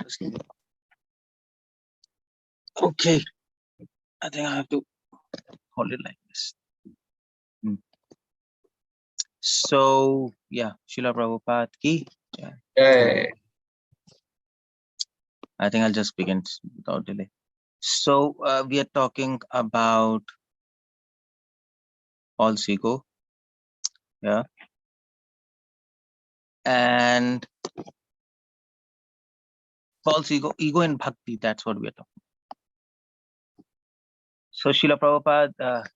Just give me- Okay, I think I have to hold it like this. So yeah, Srila Prabhupada ki. Yeah. Yay. I think I'll just begin without delay. So we are talking about false ego, yeah, and false ego in bhakti. That's what we are talking. So Srila Prabhupada,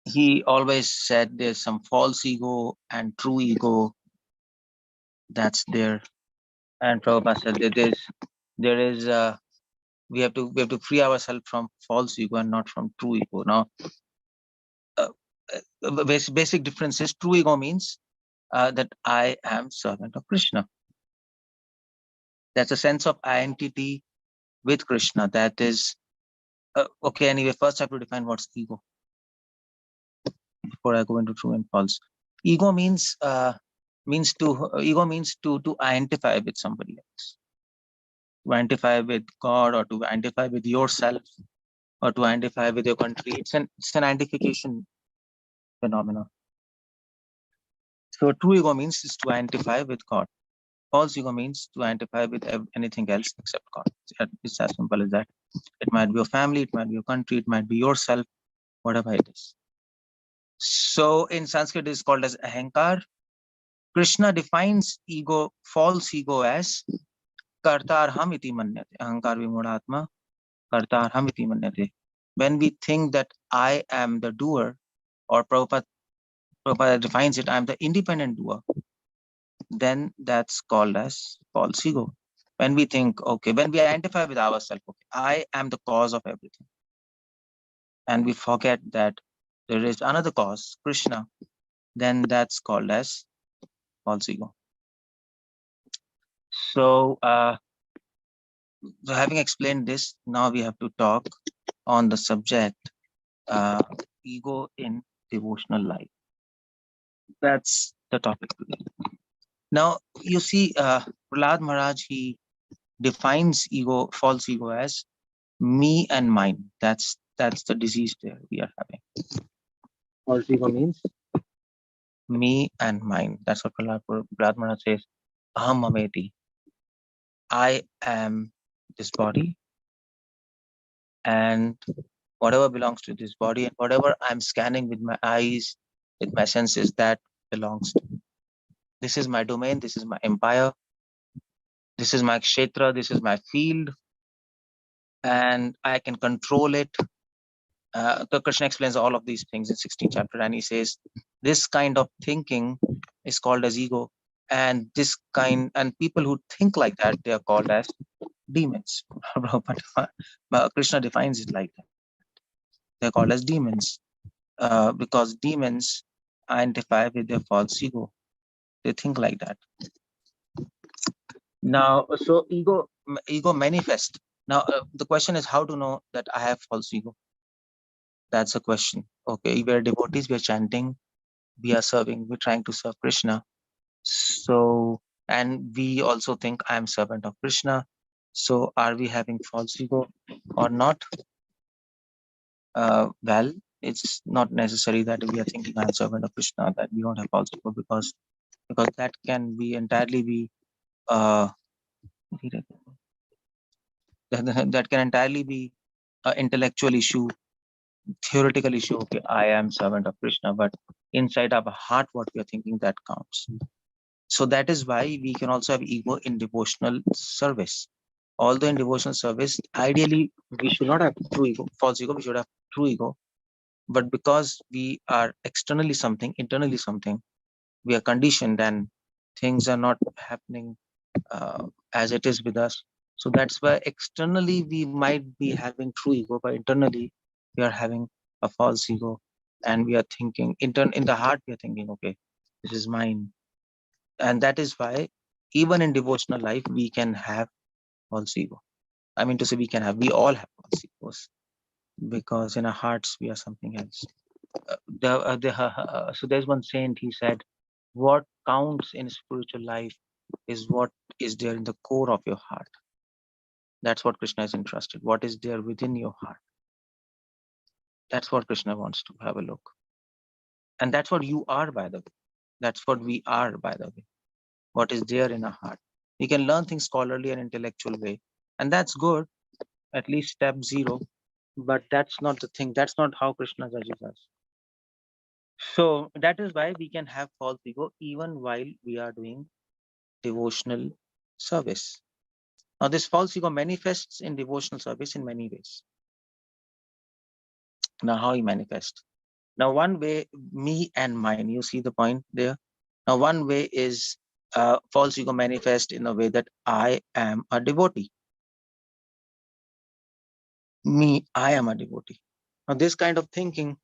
he always said there's some false ego and true ego that's there, and Prabhupada said that there is we have to free ourselves from false ego and not from true ego. Now, basic difference is true ego means that I am servant of Krishna. That's a sense of identity with Krishna. That is okay. Anyway, first I have to define what's ego before I go into true and false. Ego means to identify with somebody else, to identify with God, or to identify with yourself, or to identify with your country. It's an identification phenomenon. So true ego means is to identify with God. False ego means to identify with anything else except God. It's as simple as that. It might be your family, it might be your country, it might be yourself, whatever it is. So in Sanskrit, it's called as ahankar. Krishna defines ego, false ego, as kartarham iti manyate. Ahankar vimudhatma, kartarham iti manyate. When we think that I am the doer, or Prabhupada defines it, I am the independent doer, then that's called as false ego. When we think, okay, when we identify with ourselves, okay, I am the cause of everything, and we forget that there is another cause, Krishna, then that's called as false ego. So, so having explained this, now we have to talk on the subject ego in devotional life. That's the topic today. Now, you see, Prahlad Maharaj, he defines ego, false ego, as me and mine. That's the disease there we are having. False ego means me and mine. That's what Prahlad Maharaj says. Aham mameti. I am this body, and whatever belongs to this body, and whatever I'm scanning with my eyes, with my senses, that belongs to me. This is my domain. This is my empire. This is my kshetra. This is my field, and I can control it. Krishna explains all of these things in 16th chapter, and he says this kind of thinking is called as ego, and people who think like that, they are called as demons. Krishna defines it like that. They're called as demons because demons identify with their false ego. They think like that. Now, so ego manifest. Now, the question is how to know that I have false ego. That's a question. Okay, we are devotees, we are chanting, we are serving, we're trying to serve Krishna. So, and we also think I am servant of Krishna. So, are we having false ego or not? Well, it's not necessary that we are thinking I am servant of Krishna, that we don't have false ego, because that can be entirely be that can entirely be an intellectual issue, theoretical issue. Okay, I am servant of Krishna, but inside our heart, what we are thinking, that counts. So that is why we can also have ego in devotional service. Although in devotional service, ideally we should not have true ego, false ego. We should have true ego. But because we are externally something, internally something, we are conditioned, and things are not happening as it is with us. So that's why externally we might be having true ego, but internally we are having a false ego, and we are thinking in the heart we are thinking, okay, this is mine. And that is why even in devotional life we can have false ego. I mean to say, we all have false egos, because in our hearts we are something else. So there's one saint, he said, what counts in spiritual life is what is there in the core of your heart. That's what Krishna is interested. What is there within your heart? That's what Krishna wants to have a look. And that's what you are, by the way. That's what we are, by the way. What is there in our heart? We can learn things scholarly and intellectual way. And that's good, at least step 0. But that's not the thing. That's not how Krishna judges us. So that is why we can have false ego even while we are doing devotional service. Now, this false ego manifests in devotional service in many ways. Now, how he manifests? Now, one way, me and mine, you see the point there? Now, one way is false ego manifest in a way that I am a devotee. Me, I am a devotee. Now, this kind of thinking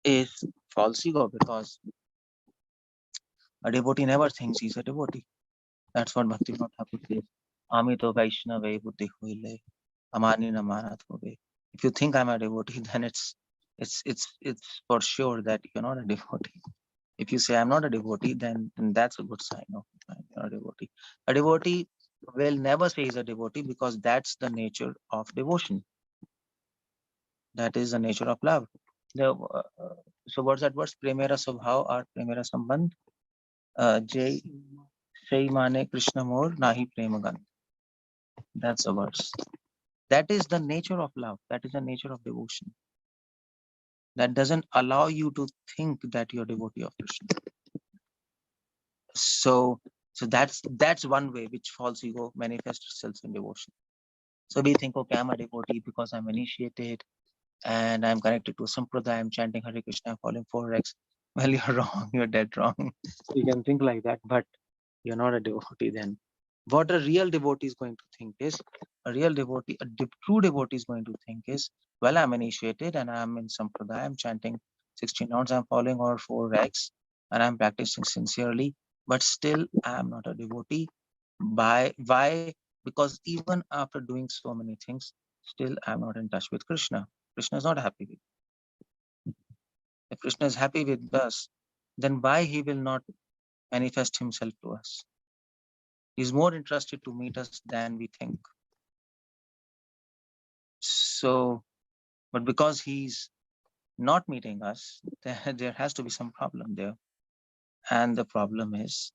is false ego because a devotee never thinks he's a devotee. That's what Bhakti Thakur says. Amito Vaishnava Buddhi Huile, Amani Namanat Hobe. If you think I'm a devotee, then it's for sure that you're not a devotee. If you say I'm not a devotee, then that's a good sign of you're a devotee. A devotee will never say he's a devotee because that's the nature of devotion. That is the nature of love. So what's that verse? Premera Subhav or Premera Sambandh. Jai Sai Mane Krishna Mor Nahi Premagan. That's a verse. That is the nature of love. That is the nature of devotion. That doesn't allow you to think that you're a devotee of Krishna. So that's one way which false ego manifests itself in devotion. So we think, okay, I'm a devotee because I'm initiated and I'm connected to a sampradaya, I'm chanting Hare Krishna, I'm following 4x. Well, you're wrong, you're dead wrong. You can think like that, but you're not a devotee then. What a real devotee is going to think is, true devotee is going to think is, well, I'm initiated and I'm in sampradaya, I'm chanting 16 rounds, I'm following all 4x and I'm practicing sincerely, but still I'm not a devotee. Why? Because even after doing so many things, still I'm not in touch with Krishna. Krishna is not happy with me. If Krishna is happy with us, then why he will not manifest himself to us? He's more interested to meet us than we think. So, but because he's not meeting us, there has to be some problem there. And the problem is,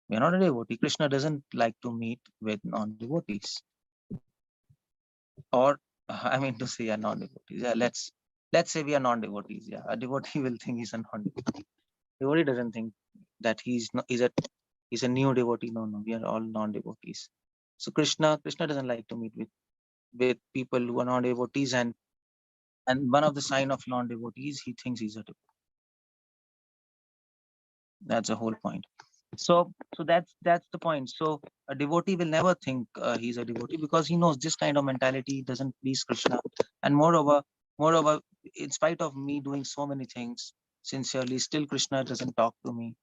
we're not a devotee. Krishna doesn't like to meet with non-devotees. Or, I mean to say, non-devotees. Yeah, let's say we are non-devotees. Yeah, a devotee will think he's a non-devotee. Devotee doesn't think that he's a new devotee. No, we are all non-devotees. So Krishna doesn't like to meet with people who are non-devotees, and one of the sign of non-devotees, he thinks he's a devotee. That's the whole point. So that's the point. So a devotee will never think he's a devotee because he knows this kind of mentality doesn't please Krishna. And moreover, in spite of me doing so many things sincerely, still Krishna doesn't talk to me.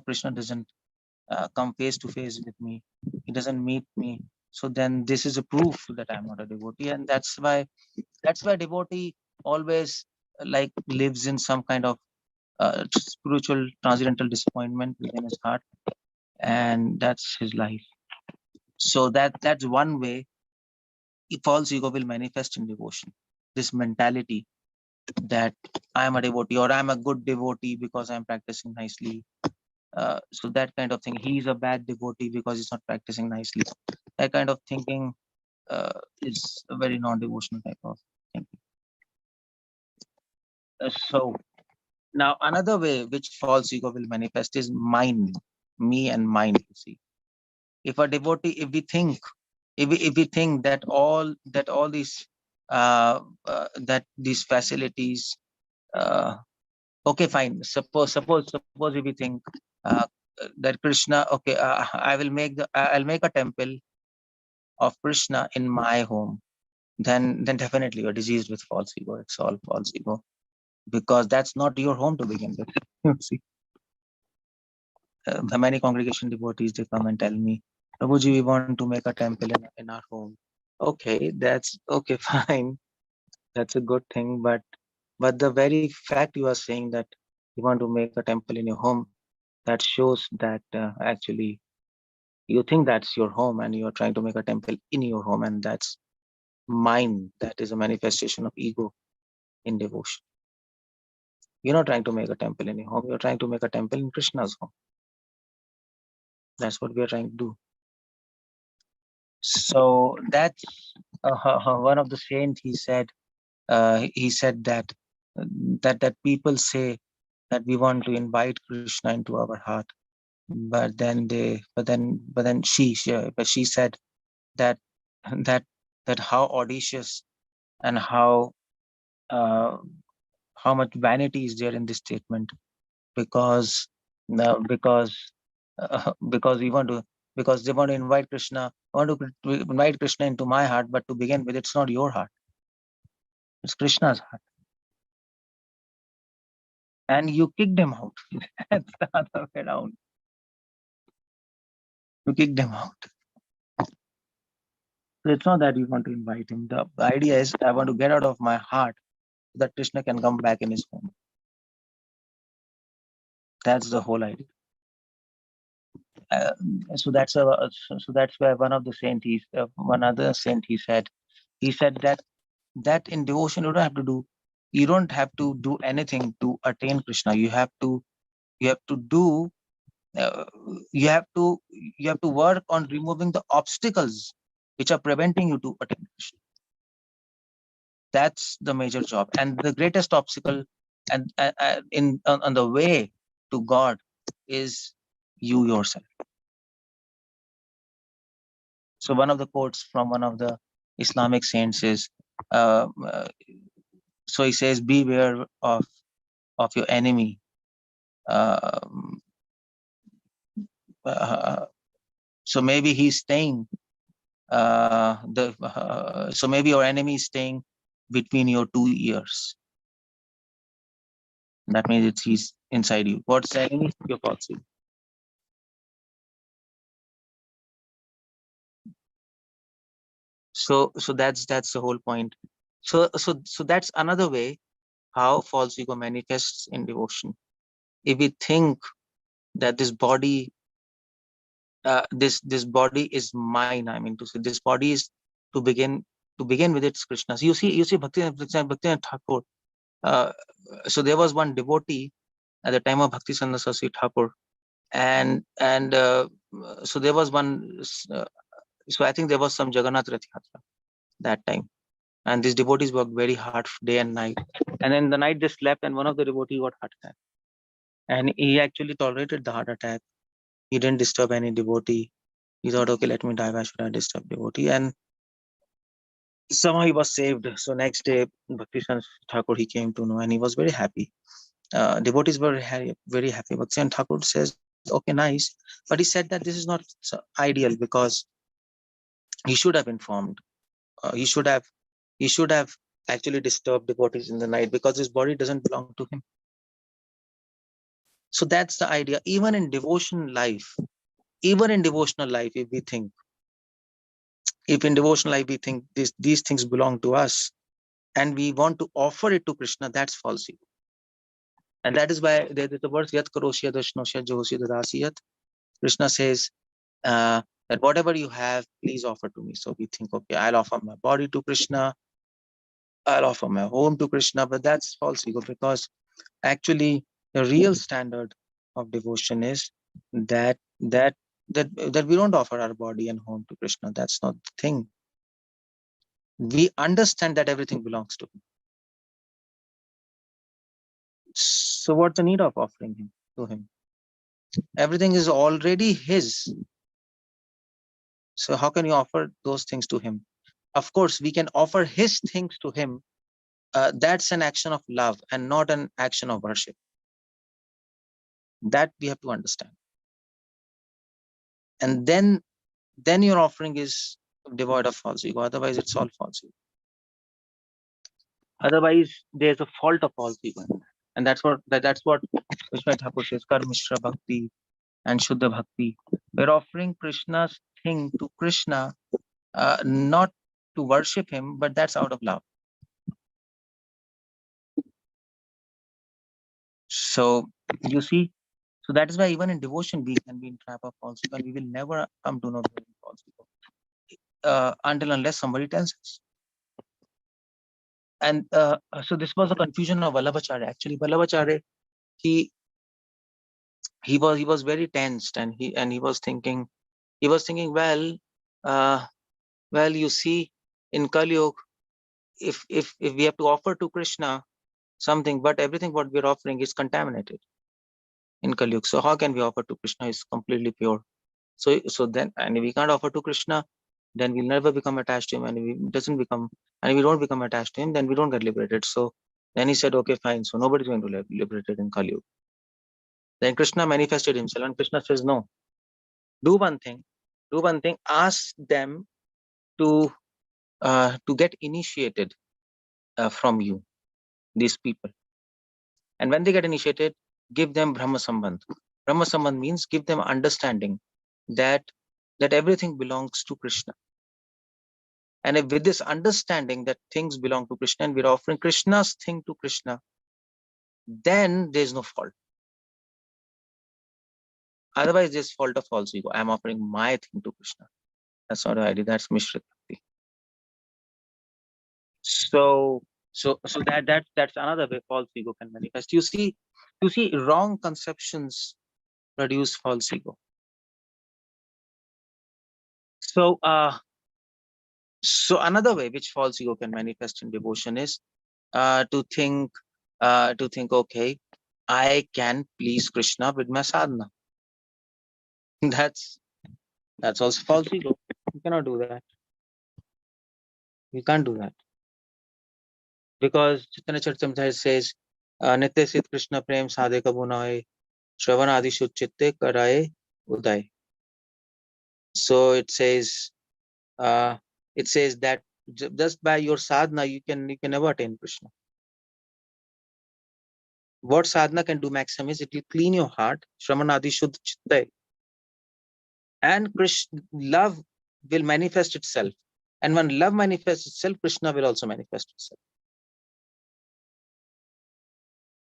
Krishna doesn't come face to face with me. He doesn't meet me. So then this is a proof that I'm not a devotee, and that's why devotee always like lives in some kind of spiritual transcendental disappointment within his heart, and that's his life. So that's one way false ego will manifest in devotion. This mentality that I am a devotee or I'm a good devotee because I'm practicing nicely. So that kind of thing. He's a bad devotee because he's not practicing nicely. That kind of thinking is a very non-devotional type of thinking. So now another way which false ego will manifest is mine, me and mine. You see, if a devotee, if we think that all these that these facilities, okay, fine. Suppose if we think that Krishna, okay, I'll make a temple of Krishna in my home, then definitely you're diseased with false ego. It's all false ego because that's not your home to begin with. See, the many congregation devotees, they come and tell me, Prabhuji, we want to make a temple in our home. Okay, that's okay, fine. That's a good thing, but the very fact you are saying that you want to make a temple in your home, That shows that actually you think that's your home and you are trying to make a temple in your home, and that's mine. That is a manifestation of ego in devotion. You're not trying to make a temple in your home, you're trying to make a temple in Krishna's home. That's what we are trying to do. So that's one of the saints. He said that that people say that we want to invite Krishna into our heart, but then she said that that that how audacious and uh, how much vanity is there in this statement, because uh, because because we want to, because they want to invite Krishna, want to invite Krishna into my heart, but to begin with, it's not your heart, it's Krishna's heart, and you kicked him out. That's the other way around. You kicked him out. So it's not that you want to invite him. The idea is I want to get out of my heart so that Krishna can come back in his home. That's the whole idea. Uh, so that's where one of the saint one other saint he said that in devotion you don't have to do anything to attain Krishna. You have to do uh, you have to you have to work on removing the obstacles which are preventing you to attain Krishna. That's the major job, and the greatest obstacle and on the way to God is you yourself. So one of the quotes from one of the Islamic saints is, uh, uh, so he says, beware of your enemy. Um, so maybe he's staying. So maybe your enemy is staying between your two ears. That means he's inside you. What's the enemy? Your falsehood. So that's the whole point. So that's another way how false ego manifests in devotion. If we think that this body, this body is mine, I mean to say, this body is to begin with, it's Krishna's. You see Bhakti Thakur. Uh, so there was one devotee at the time of Bhakti Saraswati Thakur, and so there was one. So I think there was some Jagannath Rath Yatra that time, and these devotees worked very hard day and night, and in the night they slept, and one of the devotees got heart attack, and he actually tolerated the heart attack. He didn't disturb any devotee. He thought, okay, let me die. Why should I disturb devotee? And somehow he was saved. So next day, Bhakti Thakur, he came to know, and he was very happy. Devotees were very happy. Bhakti Thakur says, okay, nice. But he said that this is not ideal, because he should have informed. He should have actually disturbed devotees in the night, because his body doesn't belong to him. So that's the idea. Even in devotional life, if we think, if in devotional life we think these things belong to us, and we want to offer it to Krishna, that's false ego. And that is why there's the words Yat Karoshya Dashnosya Johosi Dadasiyat. Krishna says that whatever you have, please offer to me. So we think, okay, I'll offer my body to Krishna, I'll offer my home to Krishna, but that's false ego, because actually the real standard of devotion is that that we don't offer our body and home to Krishna. That's not the thing. We understand that everything belongs to him. So what's the need of offering him to him? Everything is already his. So how can you offer those things to him? Of course, we can offer his things to him. That's an action of love and not an action of worship. That we have to understand. And then your offering is devoid of false ego. Otherwise, it's all false ego. Otherwise, there's a fault of false ego. And that's what Vishwanath Thakur says, Karmishra Bhakti and Shuddha Bhakti. We're offering Krishna's thing to Krishna, not to worship him, but that's out of love. So you see, So that is why even in devotion we can be in trap of false ego, and we will never come to know false ego until unless somebody tells us. And so this was a confusion of Vallabhacharya. Actually, Vallabhacharya, he was very tensed, and he was thinking, well, uh, you see, in Kali Yuga, if we have to offer to Krishna something, but everything what we are offering is contaminated in Kali Yuga. So how can we offer to Krishna? Is completely pure. So then, and if we can't offer to Krishna, then we'll never become attached to him. And if we don't become attached to him, then we don't get liberated. So then he said, okay, fine. So nobody's going to be liberated in Kali Yuga. Then Krishna manifested himself, and Krishna says, no, do one thing, ask them to get initiated from you, these people. And when they get initiated, give them Brahma Sambandh. Brahma Sambandh means give them understanding that everything belongs to Krishna. And if with this understanding that things belong to Krishna, and we're offering Krishna's thing to Krishna, then there's no fault. Otherwise, there's fault of false ego. I'm offering my thing to Krishna. That's not the idea. That's Mishra Bhakti. So that's another way false ego can manifest. You see, wrong conceptions produce false ego. So another way which false ego can manifest in devotion is to think, okay, I can please Krishna with my sadhana. That's also false ego. You cannot do that. You can't do that. Because Chaitanya Charitamrita says, Nitya Sid Krishna Prem Sadhe Kabu Nahe, Shravan Adi Chitte Karaye Uday. So it says that just by your sadhana you can never attain Krishna. What sadhana can do maximum is it will clean your heart, Shravan Adi Chitte, and Krishna love will manifest itself. And when love manifests itself, Krishna will also manifest itself,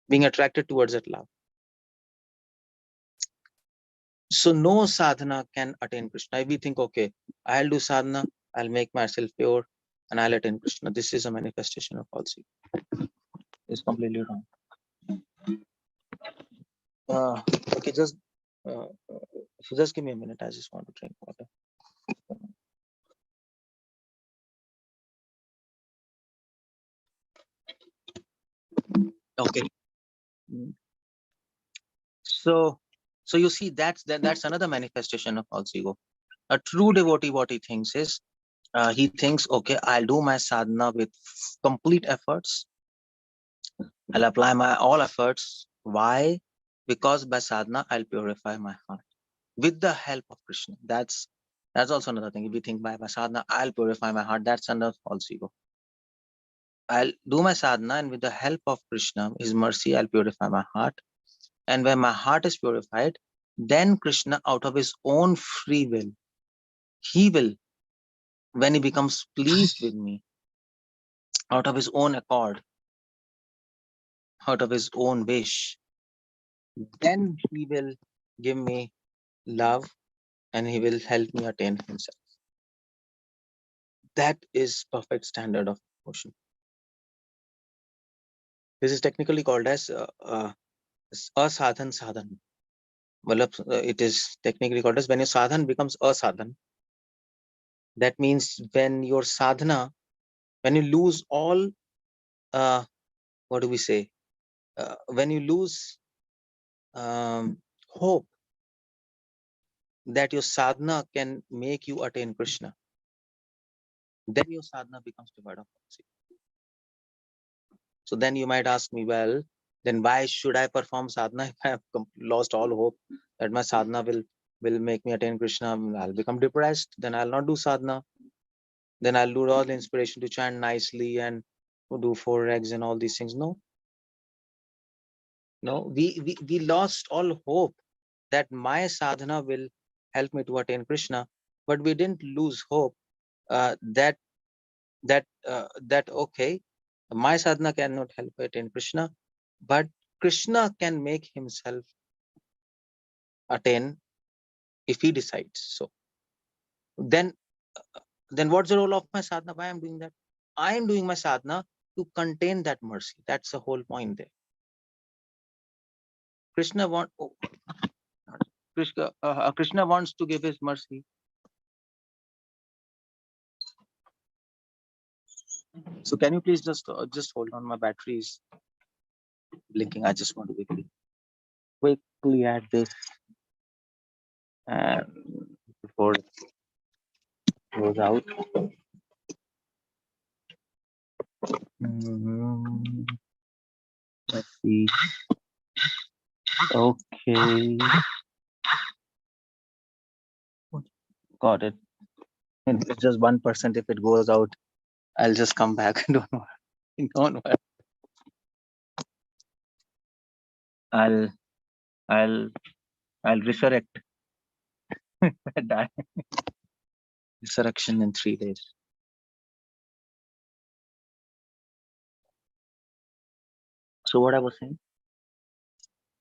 being attracted towards that love. So no sadhana can attain Krishna. If we think, okay, I'll do sadhana, I'll make myself pure, and I'll attain Krishna, this is a manifestation of false ego. It's completely wrong. Okay, just give me a minute. I just want to drink water. Okay. So you see, that's another manifestation of false ego. A true devotee, what he thinks is, he thinks, okay, I'll do my sadhana with complete efforts. I'll apply my all efforts. Why? Because by sadhana, I'll purify my heart with the help of Krishna. That's also another thing. If you think by sadhana, I'll purify my heart, that's another false ego. I'll do my sadhana, and with the help of Krishna, His mercy, I'll purify my heart. And when my heart is purified, then Krishna, out of his own free will, he will, when he becomes pleased with me, out of his own accord, out of his own wish, then he will give me love, and he will help me attain himself. That is perfect standard of devotion. This is technically called as asadhan sadhan. It is technically called as when your sadhan becomes asadhan. That means when your sadhana, when you lose all, what do we say? When you lose hope that your sadhana can make you attain Krishna, then your sadhana becomes devoid of mercy. So then you might ask me, well, then why should I perform sadhana if I have lost all hope that my sadhana will make me attain Krishna? I'll become depressed. Then I'll not do sadhana. Then I'll lose all the inspiration to chant nicely and do 4 eggs and all these things. No, we lost all hope that my sadhana will help me to attain Krishna, but we didn't lose hope that okay, my sadhana cannot help me attain Krishna, but Krishna can make himself attain if he decides so. Then what's the role of my sadhana? Why I'm doing that? I am doing my sadhana to contain that mercy. That's the whole point there. Krishna Krishna wants to give his mercy. So can you please just hold on? My battery is blinking. I just want to quickly add this and before it goes out. Let's see. Okay. Got it. And it's just 1%. If it goes out, I'll just come back. Don't worry. Don't worry. I'll resurrect. Die. Resurrection in 3 days. So what I was saying?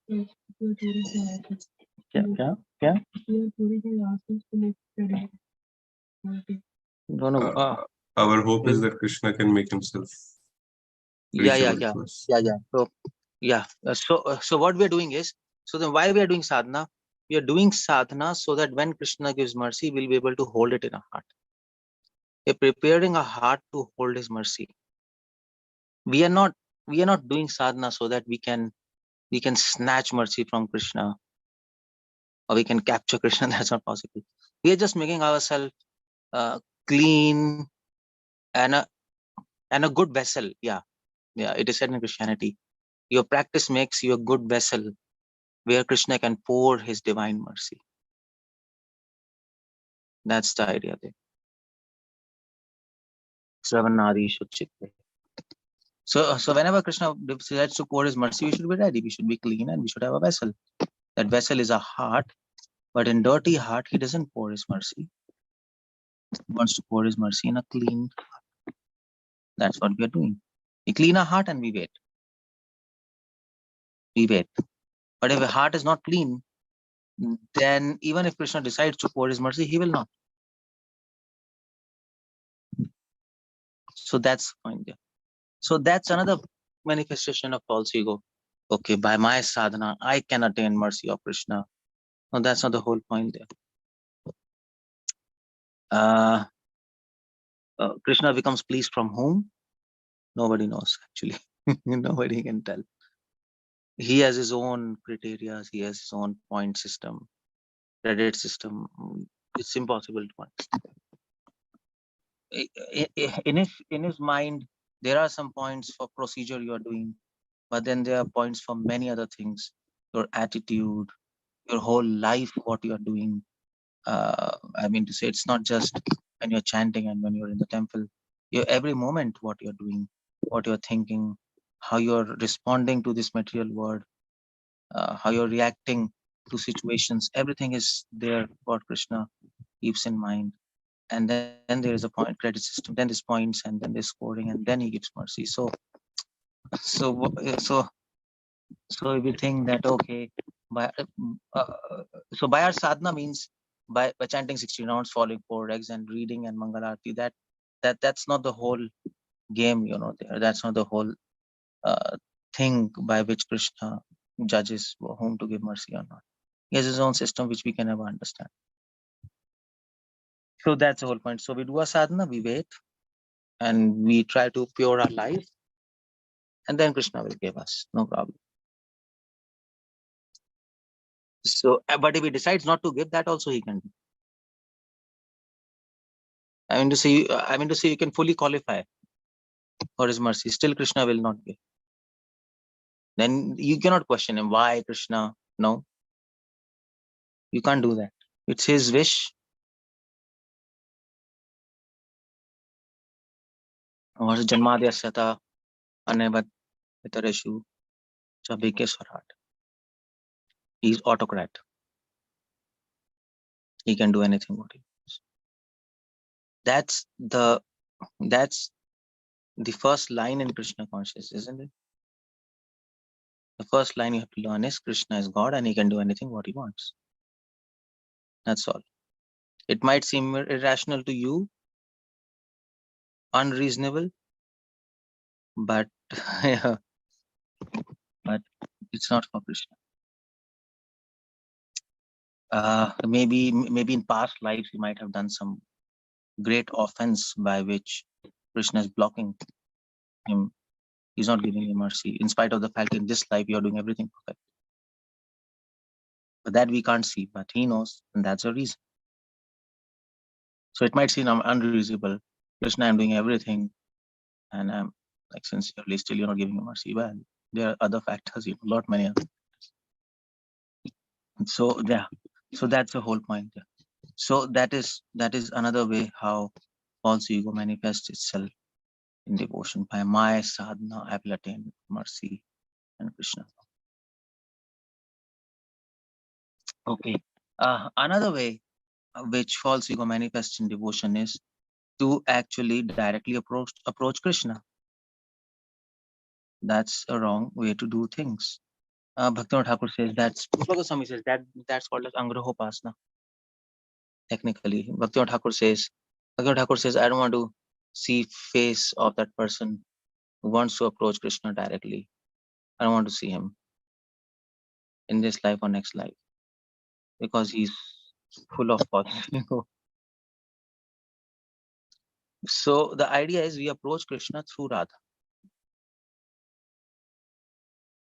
Yeah. No. Our hope is that Krishna can make himself. Yeah. So what we are doing is, so then why we are doing sadhana? We are doing sadhana so that when Krishna gives mercy, we'll be able to hold it in our heart. We're preparing our heart to hold his mercy. We are not doing sadhana so that we can snatch mercy from Krishna or we can capture Krishna. That's not possible. We are just making ourselves clean and a good vessel. Yeah, it is said in Christianity, your practice makes you a good vessel where Krishna can pour his divine mercy. That's the idea there. Sravanadi Shuchitte. So whenever Krishna decides to pour his mercy, we should be ready. We should be clean and we should have a vessel. That vessel is a heart, but in dirty heart, he doesn't pour his mercy. He wants to pour his mercy in a clean heart. That's what we are doing. We clean our heart and we wait. We wait. But if the heart is not clean, then even if Krishna decides to pour his mercy, he will not. So that's the point there. So that's another manifestation of false ego. Okay, by my sadhana, I can attain mercy of Krishna. No, that's not the whole point there. Krishna becomes pleased from whom? Nobody knows, actually. Nobody can tell. He has his own criteria. He has his own point system, credit system. It's impossible to understand. In his mind, there are some points for procedure you are doing, but then there are points for many other things. Your attitude, your whole life, what you are doing. I mean to say, it's not just when you're chanting and when you're in the temple. Every moment, what you're doing, what you're thinking, how you're responding to this material world, how you're reacting to situations, everything is there what Krishna keeps in mind. And then there is a point credit system, then there's points, and then there's scoring, and then he gives mercy. So if we think that, okay, by so by our sadhana means by chanting 16 rounds, falling 4 eggs, and reading and Mangalarti, that's not the whole game, that's not the whole thing by which Krishna judges whom to give mercy or not. He has his own system which we can never understand. So that's the whole point. So we do a sadhana, we wait, and we try to pure our life, and then Krishna will give us, no problem. So, but if he decides not to give, that also he can do. I mean to say, you can fully qualify for his mercy. Still, Krishna will not give. Then you cannot question him. Why, Krishna? No, you can't do that. It's his wish. Or Janmadhyasata Anevat Vitareshu Chabike Swarat. He's autocrat. He can do anything what he wants. That's the first line in Krishna consciousness, isn't it? The first line you have to learn is Krishna is God and he can do anything what he wants. That's all. It might seem irrational to you, unreasonable, but yeah, but it's not for Krishna. Maybe in past lives you might have done some great offense by which Krishna is blocking him. He's not giving you mercy, in spite of the fact in this life you are doing everything perfect. But that we can't see, but he knows, and that's the reason. So it might seem unreasonable. Krishna, I'm doing everything, and I'm like sincerely still you're not giving me mercy. Well, there are other factors, lot many other. So yeah, so that's the whole point. Yeah. So that is another way how false ego manifests itself in devotion. By my sadhana, I will attain mercy and Krishna. Okay. Another way which false ego manifests in devotion is to actually directly approach Krishna. That's a wrong way to do things. Bhakti Thakur says that's Goswami says that's called as Angrahopasana. Technically, Bhakti Thakur says I don't want to see face of that person who wants to approach Krishna directly. I don't want to see him in this life or next life because he's full of false ego. So the idea is we approach Krishna through Radha,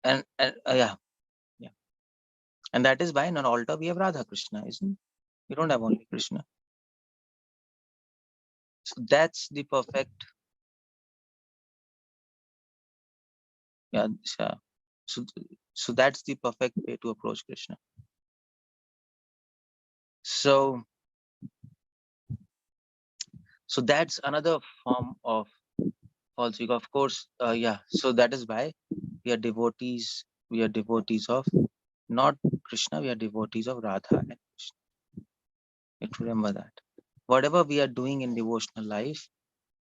and yeah, and that is why in an altar we have Radha Krishna, isn't it? We don't have only Krishna. So that's the perfect, yeah. So that's the perfect way to approach Krishna. So that's another form of false ego. Of course, yeah. So that is why we are devotees. We are devotees of not Krishna. We are devotees of Radha and Krishna. You have to remember that. Whatever we are doing in devotional life,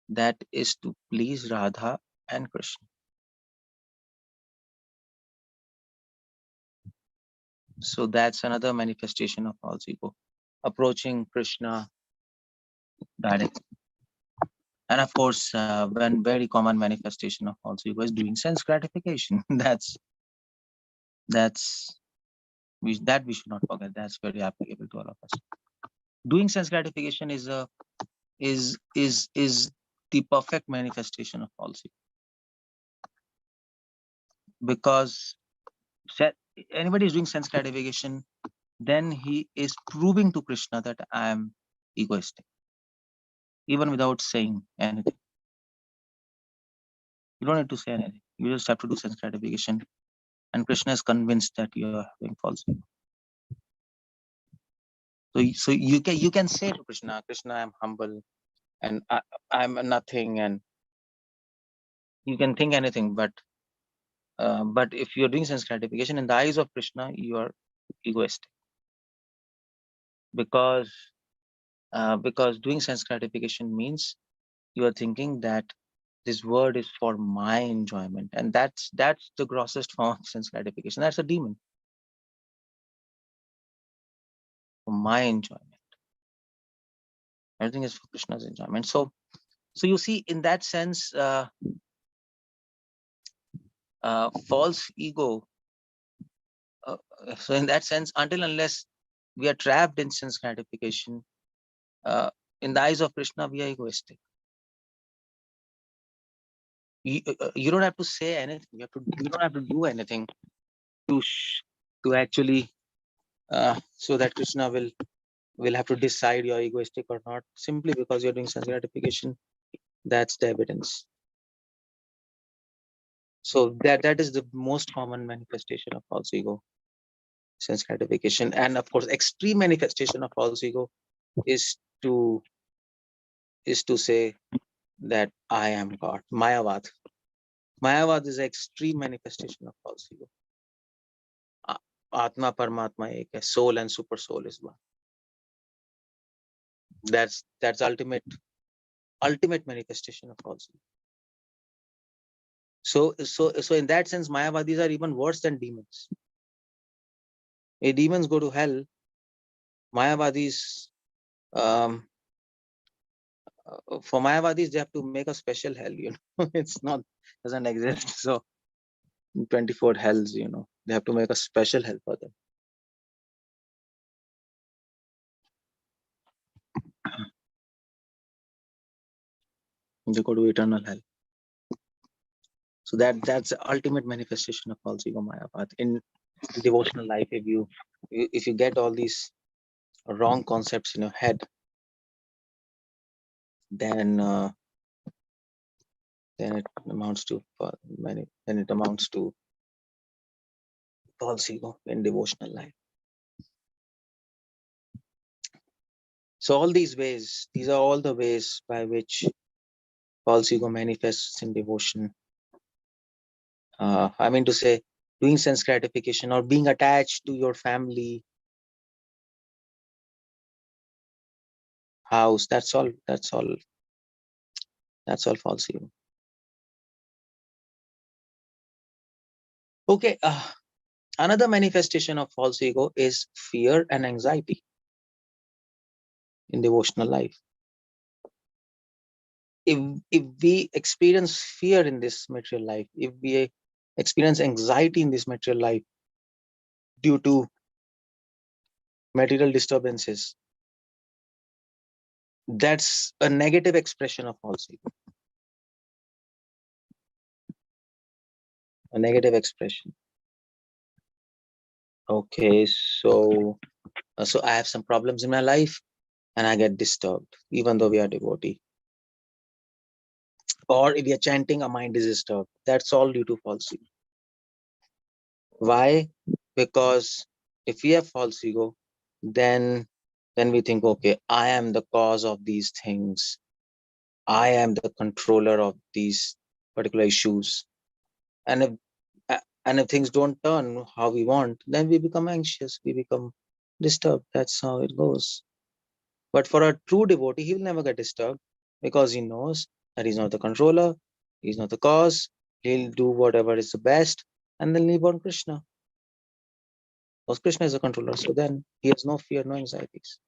that is to please Radha and Krishna. So that's another manifestation of false ego, approaching Krishna directly. And of course, one very common manifestation of false ego is doing sense gratification. that we should not forget. That's very applicable to all of us. Doing sense gratification is the perfect manifestation of false ego, because anybody is doing sense gratification, then he is proving to Krishna that I am egoistic, even without saying anything. You don't need to say anything. You just have to do sense gratification, and Krishna is convinced that you are having false ego. So you can say to Krishna, Krishna, I'm humble, and I'm nothing, and you can think anything, but if you're doing sense gratification in the eyes of Krishna, you are egoistic, because doing sense gratification means you are thinking that this word is for my enjoyment, and that's the grossest form of sense gratification. That's a demon. For my enjoyment, everything is for Krishna's enjoyment. So you see, in that sense, false ego. So in that sense, until unless we are trapped in sense gratification, in the eyes of Krishna, we are egoistic. You don't have to say anything. You don't have to do anything to actually so that Krishna will have to decide you're egoistic or not, simply because you're doing sense gratification. That's the evidence. So that is the most common manifestation of false ego, sense gratification. And of course, extreme manifestation of false ego is to say that I am God. Mayavad. Mayavad is an extreme manifestation of false ego. Atma Paramatma ek hai. Soul and super soul is one. That's ultimate manifestation of false ego. So in that sense, Mayavadis are even worse than demons. If demons go to hell, Mayavadis, for Mayavadis, they have to make a special hell, it's not, doesn't exist. So 24 hells, they have to make a special hell for them. They go to eternal hell. So that's the ultimate manifestation of false ego Mayavad. In devotional life, if you get all these wrong concepts in your head, then it amounts to false ego in devotional life. So all these ways, these are all the ways by which false ego manifests in devotion. I mean to say, doing sense gratification or being attached to your family, house, that's all false ego. Okay, another manifestation of false ego is fear and anxiety in devotional life. If we experience fear in this material life, if we experience anxiety in this material life due to material disturbances, that's a negative expression of false ego. A negative expression. Okay, so I have some problems in my life and I get disturbed, even though we are devotee. Or if we are chanting, our mind is disturbed. That's all due to false ego. Why? Because if we have false ego, then we think, okay, I am the cause of these things. I am the controller of these particular issues. And if things don't turn how we want, then we become anxious, we become disturbed. That's how it goes. But for a true devotee, he will never get disturbed because he knows that he's not the controller, he's not the cause, he'll do whatever is the best and then live on Krishna. Because Krishna is a controller, so then he has no fear, no anxieties.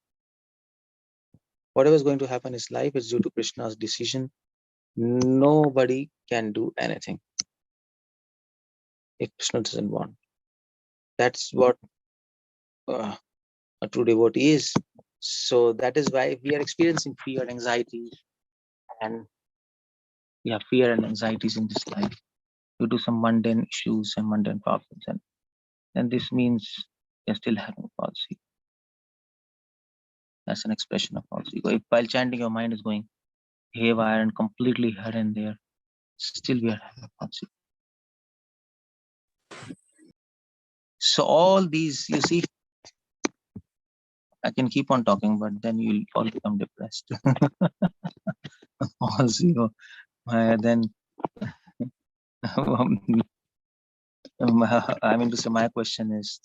Whatever is going to happen in his life is due to Krishna's decision. Nobody can do anything if Krishna doesn't want. That's what a true devotee is. So that is why we are experiencing fear, anxiety, and fear and anxieties in this life due to some mundane issues and mundane problems, and this means you're still having false ego. That's an expression of false ego. If while chanting your mind is going haywire and completely here and there, still we are having false ego. So all these, you see, I can keep on talking, but then you'll all become depressed. False ego. Then I mean to say, my question is,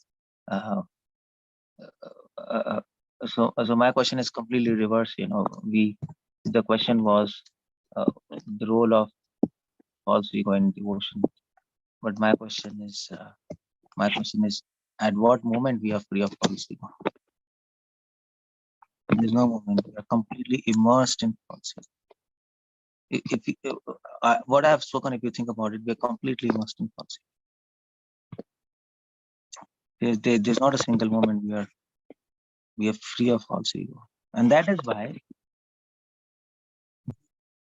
so my question is completely reverse. The question was the role of false ego in devotion, but my question is, at what moment we are free of false ego? There is no moment. We are completely immersed in false ego. What I have spoken, if you think about it, we are completely immersed in false ego. There's not a single moment we are free of false ego, and that is why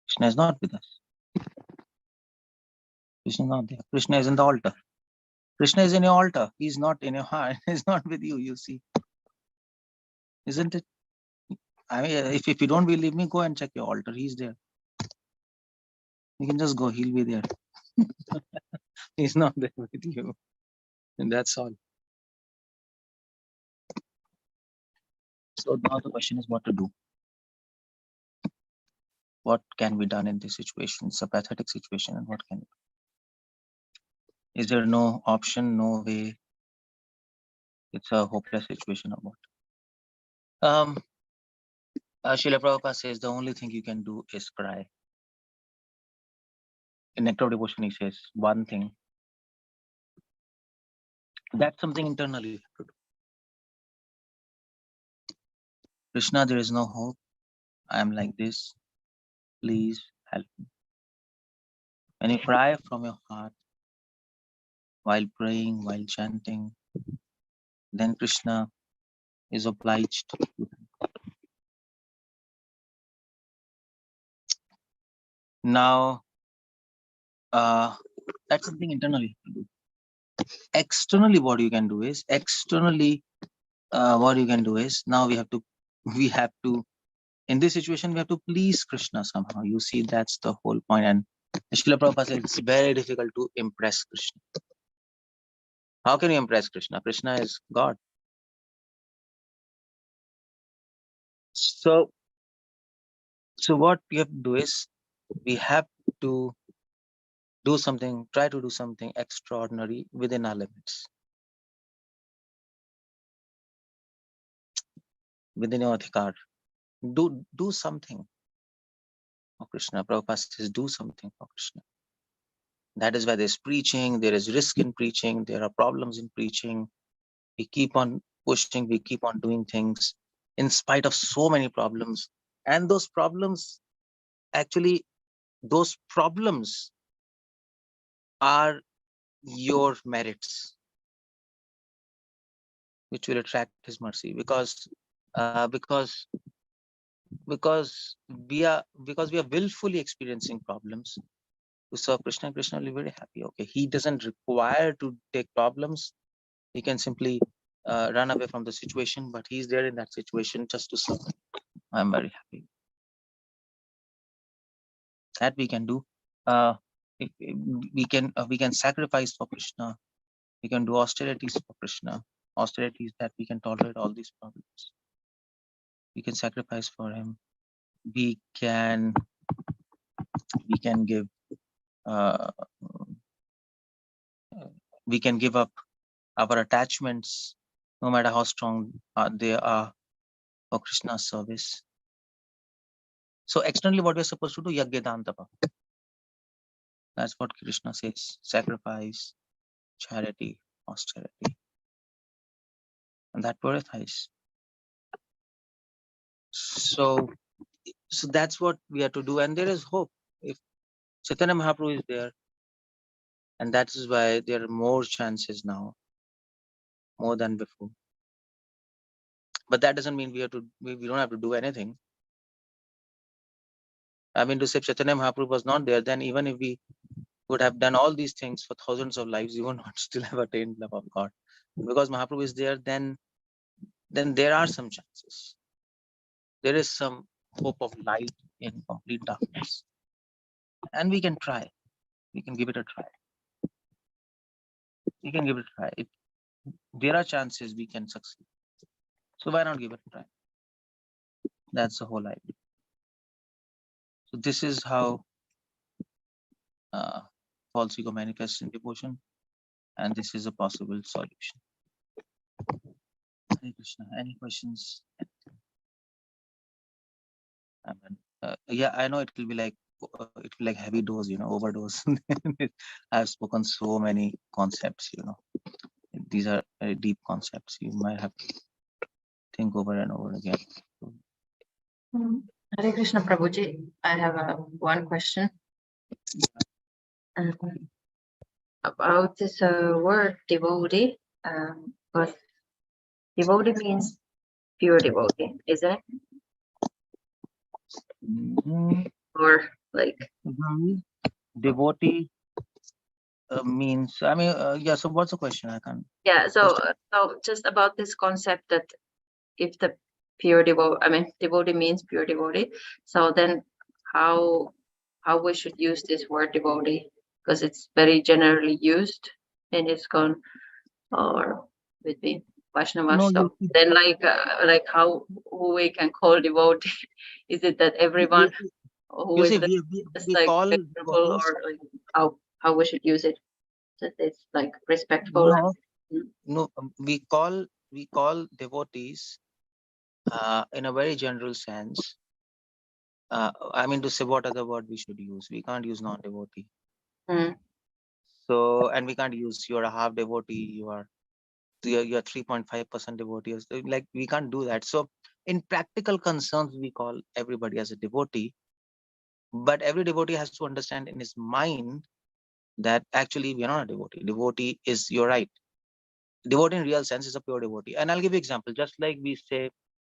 Krishna is not with us. Krishna is not there. Krishna is in the altar. Krishna is in your altar. He's not in your heart. He's not with you. You see, isn't it? I mean, if you don't believe me, go and check your altar. He's there. You can just go. He'll be there. He's not there with you, and that's all. So now the question is what to do. What can be done in this situation? It's a pathetic situation, and what can we do? Is there no option, no way? It's a hopeless situation or what? Srila Prabhupada says the only thing you can do is cry. In Nectar of Devotion, he says one thing. That's something internally you have to do. Krishna, there is no hope. I am like this. Please help me. When you cry from your heart, while praying, while chanting, then Krishna is obliged to help. Now, that's something internally to do. Externally, what you can do is now we have to in this situation we have to please Krishna somehow. You see, that's the whole point. And Srila Prabhupada said it's very difficult to impress Krishna. How can you impress Krishna? Krishna is God. So what we have to do is we have to try to do something extraordinary within our limits, within your adhikar. Do something for Krishna. Prabhupada says do something for Krishna. That is why there's preaching, there is risk in preaching, there are problems in preaching. We keep on pushing, we keep on doing things in spite of so many problems. And those problems are your merits, which will attract his mercy, because we are willfully experiencing problems to serve Krishna. Krishna will be very happy. Okay, he doesn't require to take problems. He can simply run away from the situation, but he's there in that situation just to serve. I'm very happy. That we can do. If we can sacrifice for Krishna. We can do austerities for Krishna. Austerities that we can tolerate all these problems. We can sacrifice for him. We can give. We can give up our attachments, no matter how strong they are, for Krishna's service. So externally, what we're supposed to do, yagya dan tapa. That's what Krishna says: sacrifice, charity, austerity, and that purifies. So that's what we have to do, and there is hope. If Chaitanya Mahaprabhu is there, and that is why there are more chances now, more than before. But that doesn't mean we don't have to do anything. I mean, to say if Chaitanya Mahaprabhu was not there, then even if we would have done all these things for thousands of lives, we would not still have attained love of God. Because Mahaprabhu is there, then there are some chances. There is some hope of light in complete darkness. And we can try. We can give it a try. We can give it a try. There are chances we can succeed. So why not give it a try? That's the whole idea. So this is how false ego manifests in devotion, and this is a possible solution. Hare Krishna. Any questions? Yeah, I know it will be like heavy dose, overdose. I've spoken so many concepts, These are very deep concepts. You might have to think over and over again. Hare Krishna Prabhuji, I have one question about this word devotee. But devotee means pure devotee, isn't it? Or like devotee means, I mean, yeah. So what's the question? I can't. Yeah. So just about this concept that if the pure devotee means pure devotee. So then how we should use this word devotee, because it's very generally used in ISKCON or between Vaishnavas. No, so then like how who we can call devotee? Is it that everyone who is we like call respectful, or like how we should use it? That it's like respectful. No, we call devotees in a very general sense. I mean, to say what other word we should use. We can't use non-devotee. So, and we can't use you're a half devotee, you're 3.5% devotee. Like, we can't do that. So in practical concerns, we call everybody as a devotee, but every devotee has to understand in his mind that actually we are not a devotee. Devotee is, you're right. Devotee in real sense is a pure devotee. And I'll give you example. Just like we say,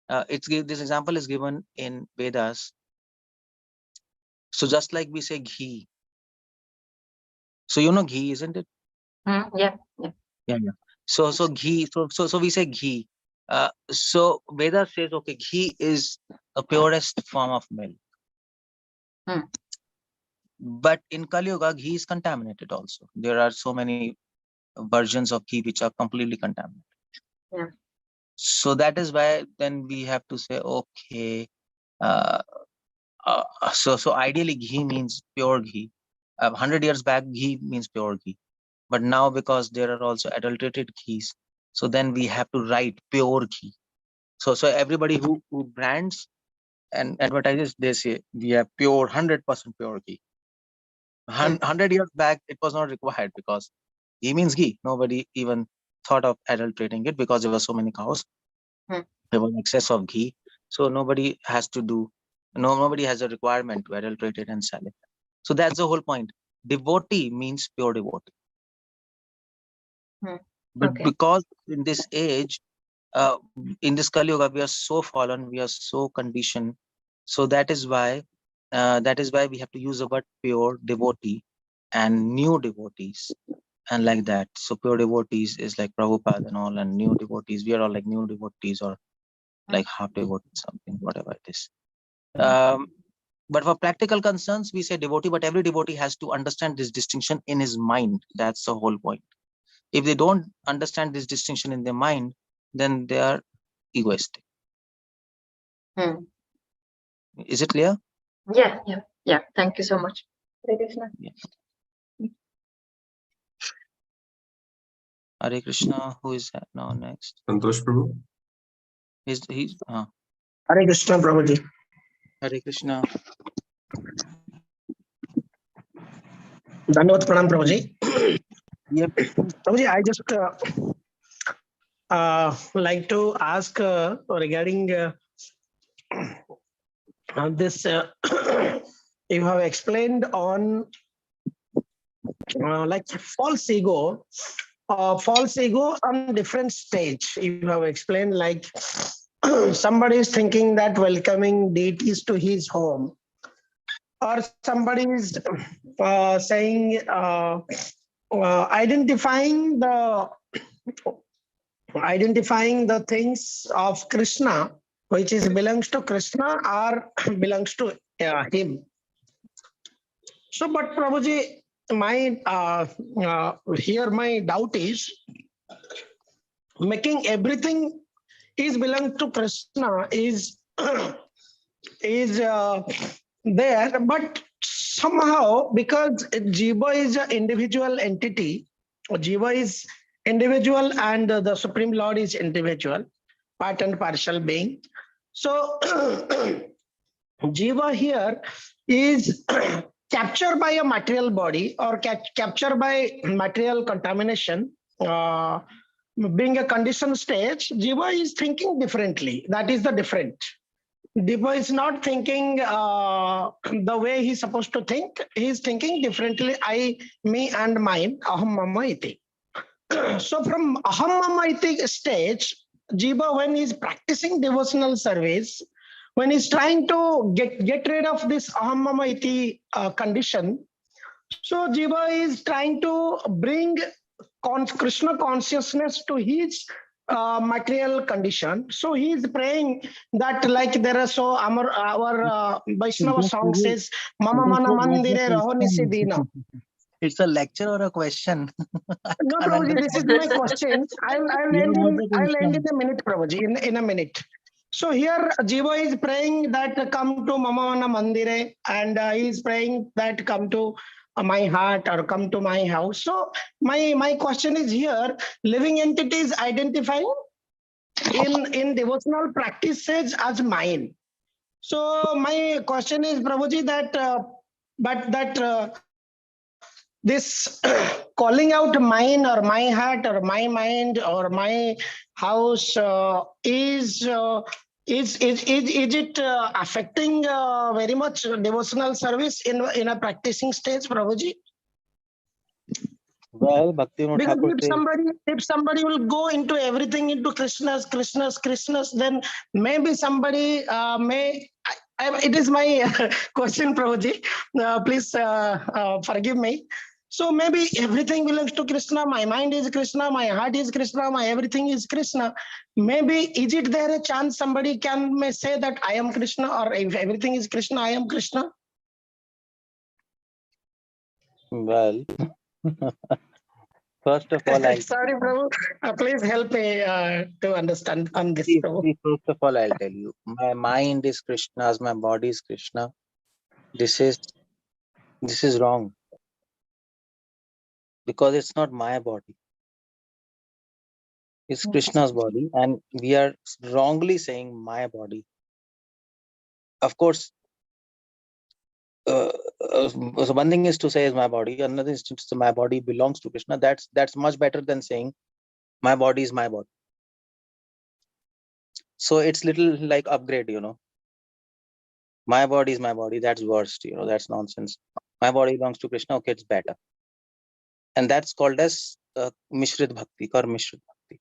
this example is given in Vedas. So just like we say ghee. So you know ghee, isn't it? Yeah. Yeah. So ghee. So we say ghee. So Vedas says, okay, ghee is the purest form of milk. But in Kali Yuga, ghee is contaminated also. There are so many versions of ghee which are completely contaminated. Yeah. So that is why then we have to say, okay, so ideally ghee means pure ghee. 100 years back, ghee means pure ghee. But now because there are also adulterated ghees, so then we have to write pure ghee. So everybody who brands and advertises, they say we have pure 100% pure ghee. 100 years back, it was not required because ghee means ghee. Nobody even thought of adulterating it because there were so many cows. There was excess of ghee. So nobody has a requirement to adulterate it and sell it. So that's the whole point. Devotee means pure devotee. But Okay. because in this age, in this Kali Yuga, we are so fallen, we are so conditioned. So that is why we have to use the word pure devotee and new devotees and like that. So pure devotees is like Prabhupada and all, and new devotees, we are all like new devotees or like half devotees, something, whatever it is. But for practical concerns, we say devotee, but every devotee has to understand this distinction in his mind. That's the whole point. If they don't understand this distinction in their mind, then they are egoistic. Is it clear? Yeah. Thank you so much. Hare Krishna. Hare Krishna. Who is that now next? Santosh Prabhu. He's Hare Krishna, Prabhuji. Hare Krishna. Dhanavad Pranam, Prabhuji. Yep. Prabhuji, I just like to ask regarding this. You have explained on like false ego on different stage. You have explained like somebody is thinking that welcoming deities to his home, or somebody is saying identifying the things of Krishna, which is belongs to Krishna or belongs to him. So, but Prabhuji, my here my doubt is making everything is belong to Krishna is is there, but somehow because Jiva is an individual entity, Jiva is individual and the Supreme Lord is individual, part and partial being. So Jiva here is captured by a material body or captured by material contamination. Being a conditioned stage, Jiva is thinking differently. That is the different. Jiva is not thinking the way he's supposed to think. He's thinking differently. I, me, and mine. Aham, mama, iti. So from aham, mama, iti stage, Jiva, when he's practicing devotional service, when he's trying to get rid of this aham, mama, iti condition, so Jiva is trying to bring Krishna consciousness to his material condition. So he is praying that like there are so our Vaishnava song says Mama Mana Mandire Raho Nisidina. It's a lecture or a question? No, Prabhuji, this is my question. I'll end in a minute, Prabhuji, in a minute. So here Jiva is praying that come to Mama Mana Mandire, and he is praying that come to my heart or come to my house. So my question is here, living entities identifying in devotional practices as mine. So my question is, Prabhuji, that this calling out mine or my heart or my mind or my house is Is it affecting very much devotional service in a practicing stage, Prabhuji? Well, Bhakti Because Thakur says, if somebody will go into everything into Krishna's, then maybe somebody may. It is my question, Prabhuji. Please forgive me. So maybe everything belongs to Krishna. My mind is Krishna. My heart is Krishna. My everything is Krishna. Maybe is it there a chance somebody may say that I am Krishna, or if everything is Krishna, I am Krishna? well, first of all, Sorry, Prabhu. Please help me to understand on this, Prabhu. first of all, I'll tell you, my mind is Krishna's, my body is Krishna. This is wrong, because it's not my body. It's Krishna's body, and we are wrongly saying my body. Of course, so one thing is to say is my body, another is to say my body belongs to Krishna. That's much better than saying my body is my body. So it's little like upgrade, My body is my body. That's worst, That's nonsense. My body belongs to Krishna. Okay, it's better, and that's called as Mishrit Bhakti or Mishrit Bhakti.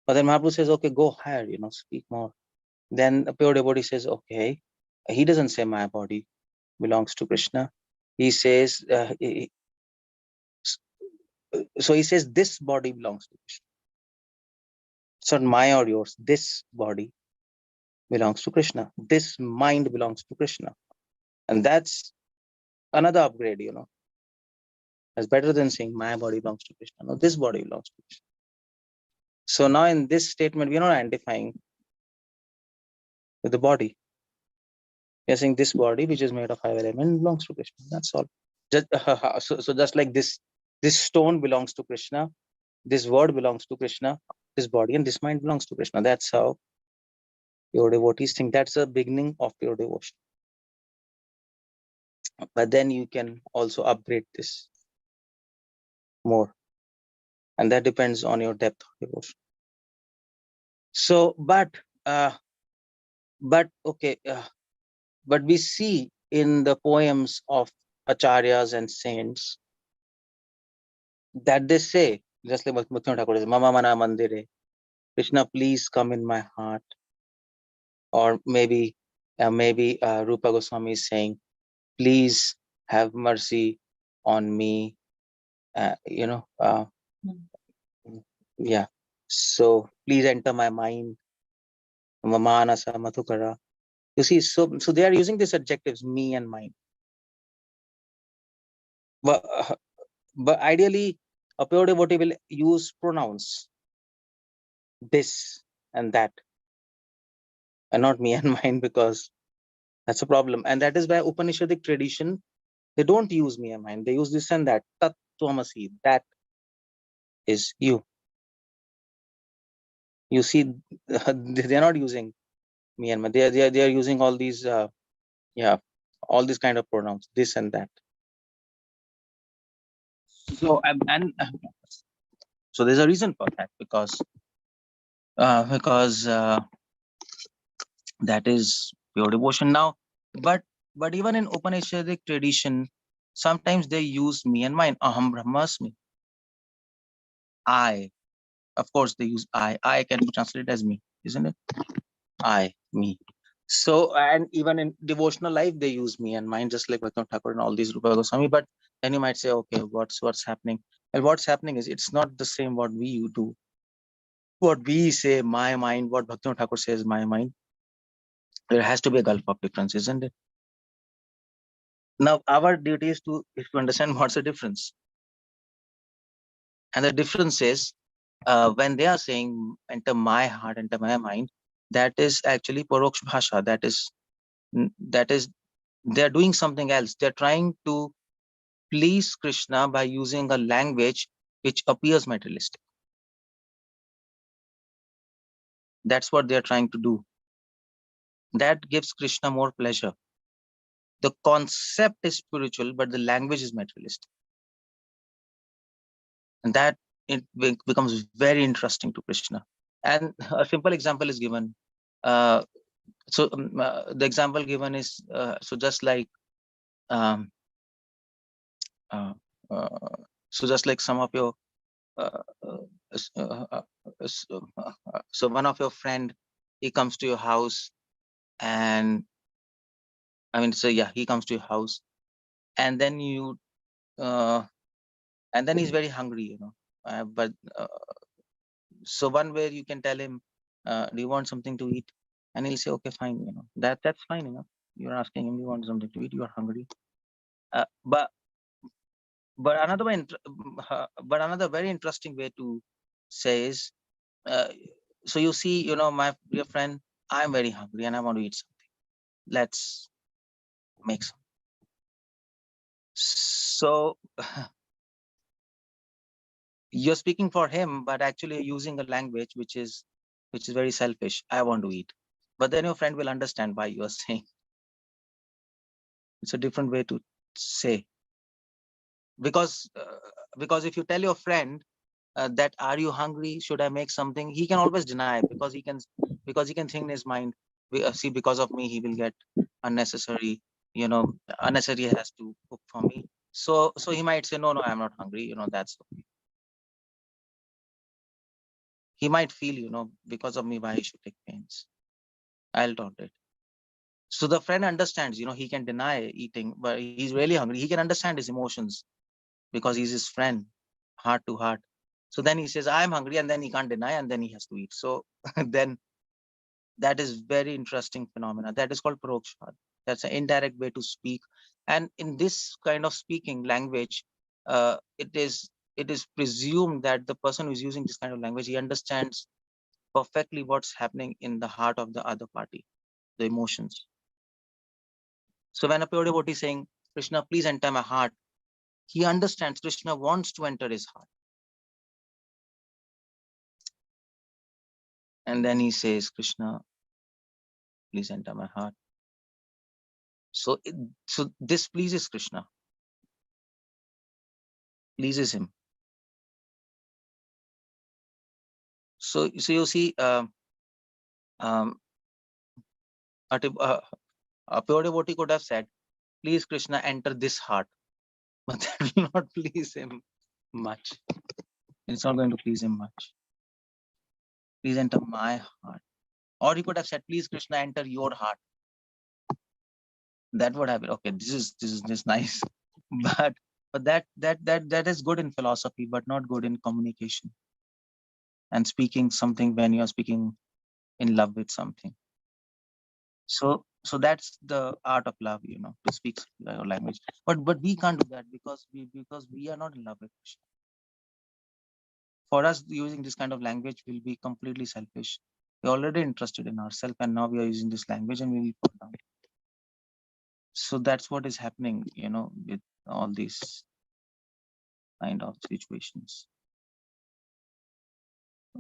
But then Mahaprabhu says, okay, go higher, speak more. Then a pure devotee says, okay, he doesn't say my body belongs to Krishna. He says, so he says this body belongs to Krishna. It's not my or yours. This body belongs to Krishna. This mind belongs to Krishna. And that's another upgrade, That's better than saying my body belongs to Krishna. No, this body belongs to Krishna. So now in this statement, we're not identifying with the body. We're saying this body, which is made of 5 elements, belongs to Krishna. That's all. So just like this stone belongs to Krishna, this word belongs to Krishna, this body and this mind belongs to Krishna. That's how pure devotees think. That's the beginning of pure devotion. But then you can also upgrade this more. And that depends on your depth of devotion. So, but we see in the poems of acharyas and saints that they say, just like Bhakti Thakur says, Mama Mana Mandire, Krishna, please come in my heart. Or maybe Rupa Goswami is saying, please have mercy on me. Yeah. So please enter my mind. Mamanasa Madhukara. You see, so they are using these adjectives, me and mine. But ideally, a pure devotee will use pronouns, this and that, and not me and mine, because that's a problem. And that is why Upanishadic tradition, they don't use me and mine. They use this and that. Tat Tvamasi, that is you. You see, they're not using me and mine. They are using all these, all these kind of pronouns, this and that. So so there's a reason for that, because that is pure devotion. Now, but even in Upanishadic tradition, sometimes they use me and mine. Aham Brahmasmi. I. Of course, they use I. I can be translated as me, isn't it? I, me. So, and even in devotional life, they use me and mine, just like Bhakti Thakur and all these Rupa Goswami. But then you might say, okay, what's happening? Well, what's happening is it's not the same what we do. What we say, my mind, what Bhakti Thakur says, my mind. There has to be a gulf of difference, isn't it? Now, our duty is to understand what's the difference. And the difference is, when they are saying enter my heart, enter my mind, that is actually paroksh bhasha. That is they're doing something else. They're trying to please Krishna by using a language which appears materialistic. That's what they're trying to do. That gives Krishna more pleasure. The concept is spiritual, but the language is materialistic. And that it becomes very interesting to Krishna. And a simple example is given The example given is so just like um, uh, so just like some of your so one of your friend, he comes to your house, and he comes to your house, and then he's very hungry, but so one way you can tell him, do you want something to eat? And he'll say, okay, fine, that's fine, you're asking him, you want something to eat, you are hungry. But another way, but another very interesting way to say is, so you see, my dear friend, I'm very hungry and I want to eat something. Let's make some. So you're speaking for him, but actually you're using a language which is very selfish. I want to eat. But then your friend will understand why you are saying. It's a different way to say. Because if you tell your friend that, are you hungry? Should I make something? He can always deny, because he can think in his mind, see, because of me, he will get unnecessary, unnecessary has to cook for me. So he might say, no, I'm not hungry. That's okay. He might feel, because of me, why he should take pains. I'll tolerate. So the friend understands, he can deny eating, but he's really hungry. He can understand his emotions because he's his friend, heart to heart. So then he says, I'm hungry, and then he can't deny, and then he has to eat. So then that is very interesting phenomena. That is called parokshad. That's an indirect way to speak. And in this kind of speaking language, it is presumed that the person who is using this kind of language, he understands perfectly what's happening in the heart of the other party, the emotions. So when a pure devotee is saying, Krishna, please enter my heart, he understands Krishna wants to enter his heart. And then he says, Krishna, please enter my heart. So this pleases Krishna, pleases him. So you see, a pure devotee could have said, please Krishna, enter this heart, but that will not please him much. It's not going to please him much. Please enter my heart. Or he could have said, please Krishna, enter your heart. That would have been okay. This is just nice, but that is good in philosophy, but not good in communication and speaking something when you are speaking in love with something. So that's the art of love, to speak your language. But we can't do that because we are not in love with Krishna. For us, using this kind of language will be completely selfish. We're already interested in ourselves, and now we are using this language, and we will fall down. So that's what is happening, with all these kind of situations.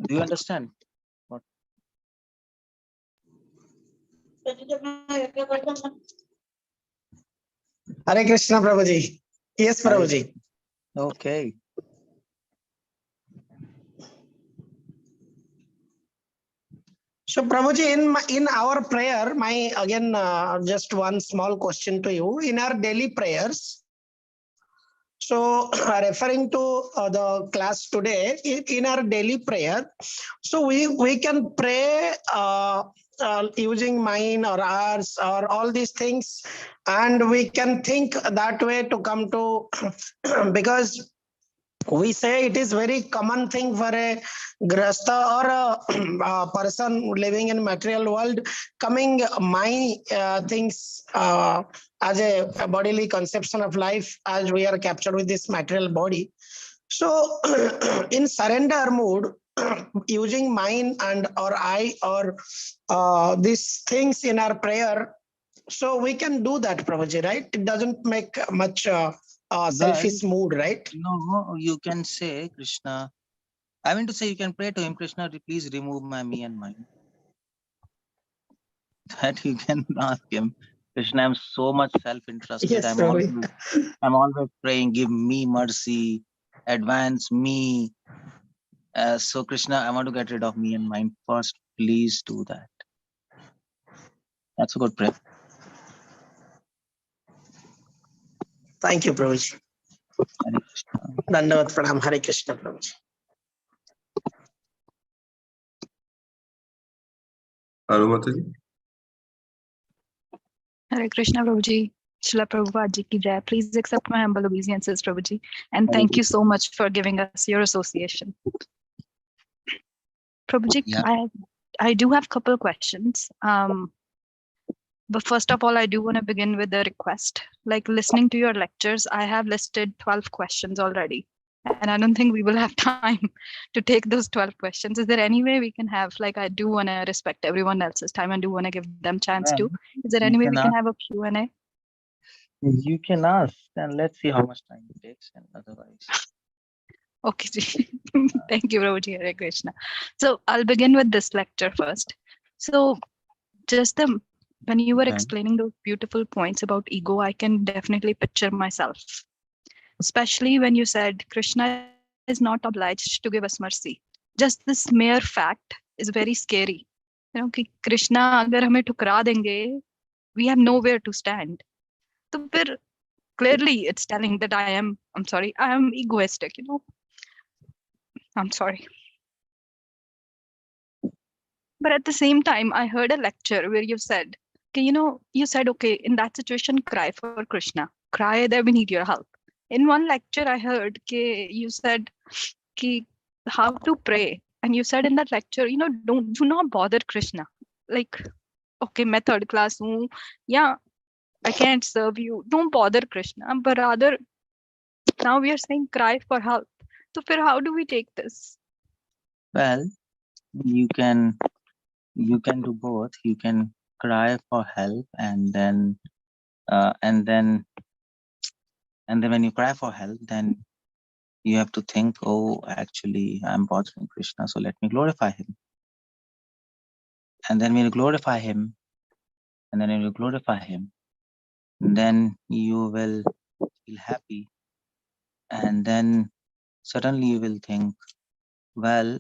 Do you understand what? Hare Krishna, Prabhuji. Yes, Prabhuji. Okay. So, Prabhuji, in our prayer, again, just one small question to you. In our daily prayers, so referring to the class today, in our daily prayer, so we can pray using mine or ours or all these things, and we can think that way to come to because we say it is very common thing for a grasta or a person living in material world coming my things as a bodily conception of life as we are captured with this material body. So in surrender mood, using mine and or I or these things in our prayer, so we can do that, Prabhuji, right? It doesn't make much selfish mood, right? No, you can say, Krishna, I mean to say, you can pray to him, Krishna, please remove my me and mine. That you can ask him, Krishna, I'm so much self-interested. Yes, I'm always praying, give me mercy, advance me. So Krishna, I want to get rid of me and mine first. Please do that. That's a good prayer. Thank you, Prabhuji. Hare Krishna. Dandavat pranam. Hare Krishna, Prabhuji. Anumataji? Hare Krishna, Prabhuji. Srila Prabhupada Ji ki jai. Please accept my humble obeisances, Prabhuji. And Hare thank you so much for giving us your association. Prabhuji, Yeah. I do have a couple of questions. But first of all, I do want to begin with a request. Like listening to your lectures, I have listed 12 questions already. And I don't think we will have time to take those 12 questions. Is there any way we can have, like, I do want to respect everyone else's time and do want to give them chance to. Well, Is there you any way can we can ask. have a Q&A? You can ask, and let's see how much time it takes, and otherwise. Okay, Ji. Thank you, Prabhuji. Hare Krishna. So I'll begin with this lecture first. So just when you were Okay. explaining those beautiful points about ego, I can definitely picture myself. Especially when you said Krishna is not obliged to give us mercy. Just this mere fact is very scary. You know, कि Krishna अगर हमें ठुकरा देंगे, we have nowhere to stand. So फिर clearly it's telling that I am egoistic, you know. I'm sorry. But at the same time, I heard a lecture where you said, okay, you said, okay, in that situation, cry for Krishna. Cry that we need your help. In one lecture, I heard you said how to pray. And you said in that lecture, do not bother Krishna. Like, okay, मैं third class हूँ, yeah, I can't serve you. Don't bother Krishna. But rather, now we are saying cry for help. So how do we take this? Well, you can do both. You can cry for help, and then when you cry for help, then you have to think, oh, actually, I'm bothering Krishna, so let me glorify him. And then when you glorify him, then you will feel happy, and then suddenly you will think, well,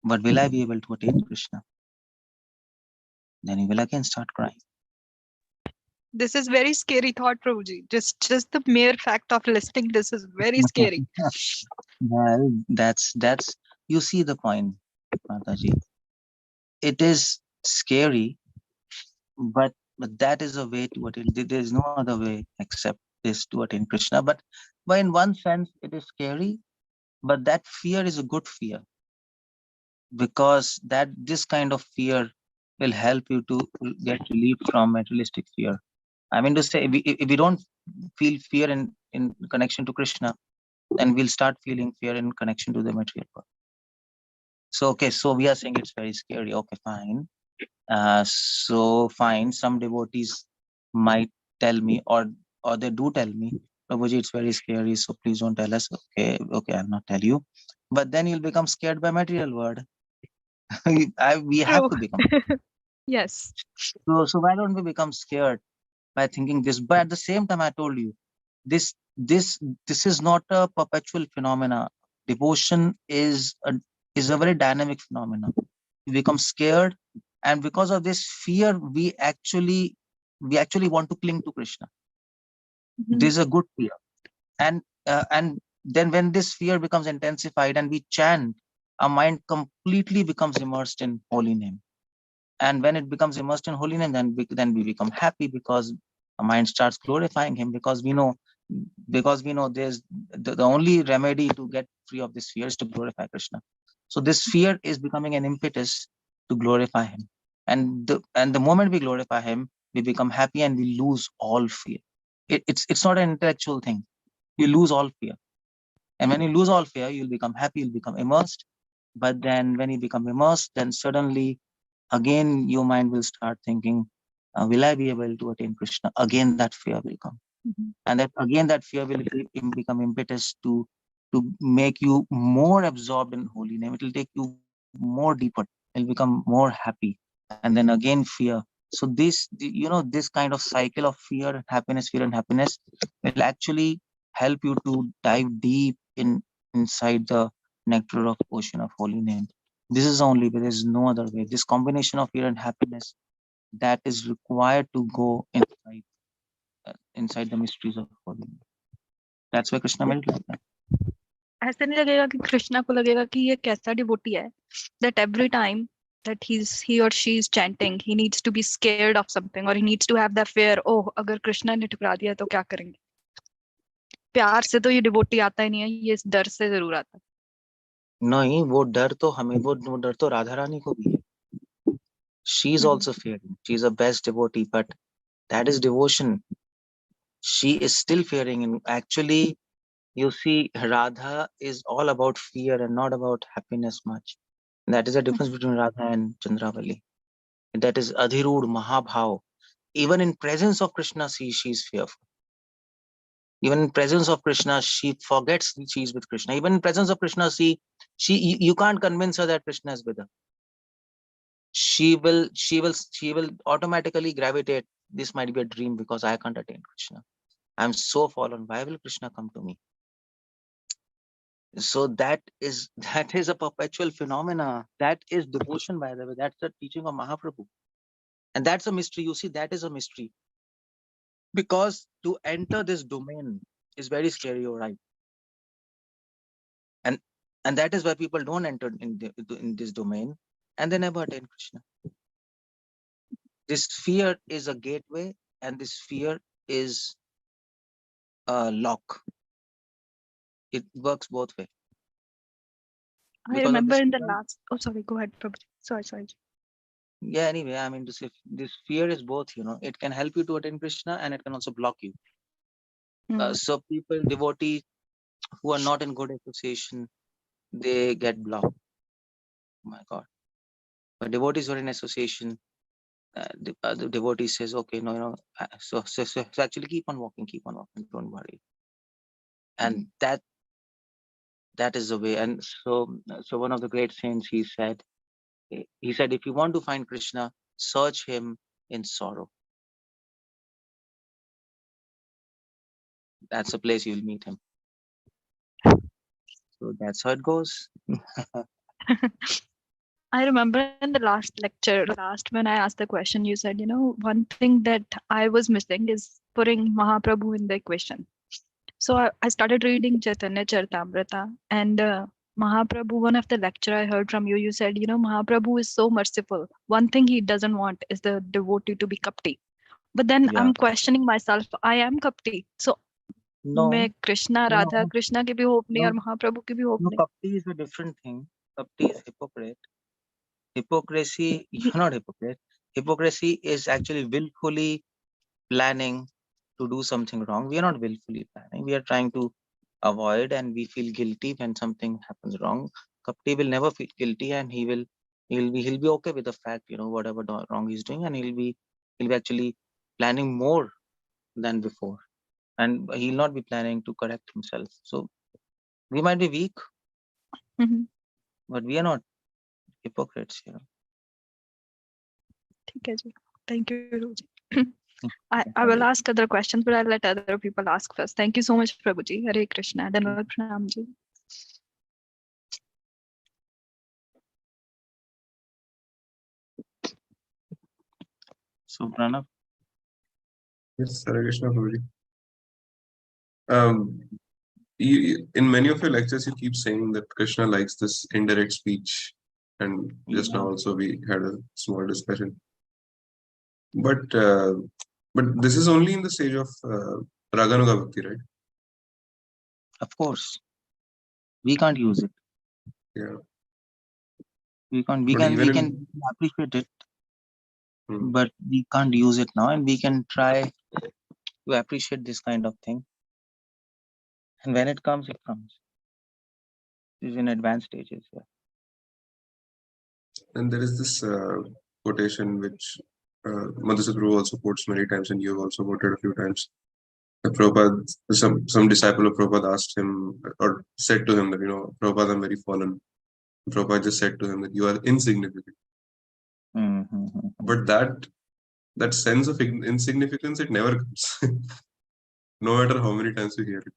but will I be able to attain Krishna? Then you will again start crying. This is very scary thought, Prabhuji. Just the mere fact of listening this is very scary. Well, that's you see the point, Mataji. It is scary, but that is a way to attain. There is no other way except this to attain Krishna. But in one sense, it is scary, but that fear is a good fear, because this kind of fear will help you to get relief from materialistic fear. I mean to say, if we don't feel fear in connection to Krishna, then we'll start feeling fear in connection to the material world. So, okay, so we are saying it's very scary. Okay, fine. So fine, some devotees might tell me, or they do tell me, Prabhuji, it's very scary, so please don't tell us. Okay, I'll not tell you. But then you'll become scared by material world. We have to become. Yes. So why don't we become scared by thinking this? But at the same time, I told you, this is not a perpetual phenomena. Devotion is a very dynamic phenomenon. You become scared, and because of this fear, we actually want to cling to Krishna. This is a good fear, and then when this fear becomes intensified and we chant, our mind completely becomes immersed in holy name. And when it becomes immersed in holy name, then we become happy, because our mind starts glorifying him, because we know there's the only remedy to get free of this fear is to glorify Krishna. So this fear is becoming an impetus to glorify him. And the moment we glorify him, we become happy and we lose all fear. It's not an intellectual thing. You lose all fear. And when you lose all fear, you'll become happy, you'll become immersed. But then when you become immersed, then suddenly again your mind will start thinking, will I be able to attain Krishna? Again that fear will come. And that fear will become impetus to make you more absorbed in holy name. It will take you more deeper. You'll become more happy, and then again fear. So this kind of cycle of fear and happiness will actually help you to dive deep inside the nectar of ocean of holy name, This is the only way. There is no other way. This combination of fear and happiness that is required to go inside the mysteries of holy. That's why Krishna made it like that. ऐसे नहीं लगेगा कि कृष्णा को लगेगा कि ये कैसा devotee है that every time that he or she is chanting he needs to be scared of something or he needs to have that fear, oh अगर कृष्णा ने ठुकरा दिया तो क्या करेंगे. प्यार से तो ये डिवोटी आता ही नहीं है, ये इस डर से जरूर आता है. नहीं, वो डर तो हमें वो डर तो राधा रानी को भी है. She is also fearing. She is a best devotee, but that is devotion. She is still fearing, and actually, you see, Radha is all about fear and not about happiness much. That is the difference between Radha and Chandravali. That is Adhirud Mahabhav. Even in presence of Krishna, she is fearful. Even in presence of Krishna, she forgets she is with Krishna. Even in presence of Krishna, you can't convince her that Krishna is with her. She will automatically gravitate. This might be a dream because I can't attain Krishna. I'm so fallen. Why will Krishna come to me? So that is a perpetual phenomena. That is devotion, by the way. That's the teaching of Mahaprabhu. And that's a mystery. You see, that is a mystery. Because to enter this domain is very scary, you're right. And that is why people don't enter in this domain and they never attain Krishna. This fear is a gateway and this fear is a lock. It works both ways. I Because of remember this in the fear- last, oh sorry, go ahead Prabhu. Sorry. Yeah, anyway, I mean, this fear is both, it can help you to attain Krishna and it can also block you. So people, devotees who are not in good association, they get blocked. Oh my God. But devotees who are in association, the devotee says, okay, no, so actually keep on walking, don't worry. And that is the way. And so one of the great saints, he said, if you want to find Krishna, search him in sorrow. That's the place you'll meet him. So that's how it goes. I remember in the last lecture, when I asked the question, you said, one thing that I was missing is putting Mahaprabhu in the equation. So I started reading Chaitanya Charitamrita and Mahaprabhu, one of the lecture I heard from you, you said, Mahaprabhu is so merciful. One thing he doesn't want is the devotee to be kapti. But then Yeah. I'm questioning myself, I am kapti. So No, मैं कृष्णा राधा कृष्णा की भी hope नहीं और महाप्रभु की भी hope no, नहीं. Bhakti is a different thing. Bhakti is hypocrite. Hypocrisy, you're not hypocrite. Hypocrisy is actually willfully planning to do something wrong. We are not willfully planning. We are trying to avoid, and we feel guilty when something happens wrong. Kapti will never feel guilty, and he'll be okay with the fact, whatever wrong he's doing, and he'll be actually planning more than before, and he'll not be planning to correct himself. So we might be weak, but we are not hypocrites. ठीक है जी. Thank you, Roji. I will ask other questions, but I'll let other people ask first. Thank you so much, Prabhuji. Hare Krishna. Dhanavad Pranam ji. So Pranav. Yes, Hare Krishna, Prabhuji. In many of your lectures, you keep saying that Krishna likes this indirect speech, and just now also we had a small discussion. But this is only in the stage of Raganuga Bhakti, right? Of course, we can't use it. Yeah. We can appreciate it, but we can't use it now, and we can try to appreciate this kind of thing. And when it comes, it comes. It's in advanced stages. Yeah. And there is this quotation which Madhusudhan Prabhu also quotes many times, and you have also quoted a few times. Prabhupada, some disciple of Prabhupada asked him or said to him that, Prabhupada, I'm very fallen. Prabhupada just said to him that you are insignificant. But that sense of insignificance, it never comes. No matter how many times you hear it.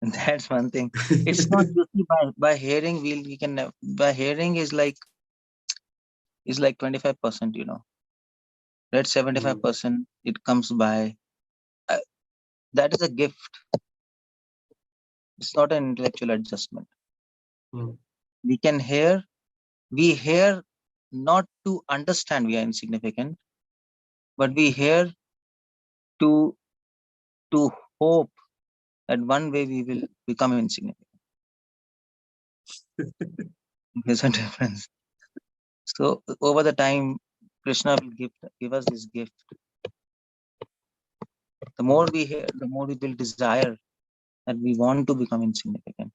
That's one thing. It's not, you see, by hearing we can by hearing is like 25%, you know. That 75% it comes by, that is a gift. It's not an intellectual adjustment. Hmm. We can hear, we hear not to understand we are insignificant, but we hear to hope that one way we will become insignificant. There's a difference. So over the time, Krishna will give us this gift. The more we hear, the more we will desire that we want to become insignificant.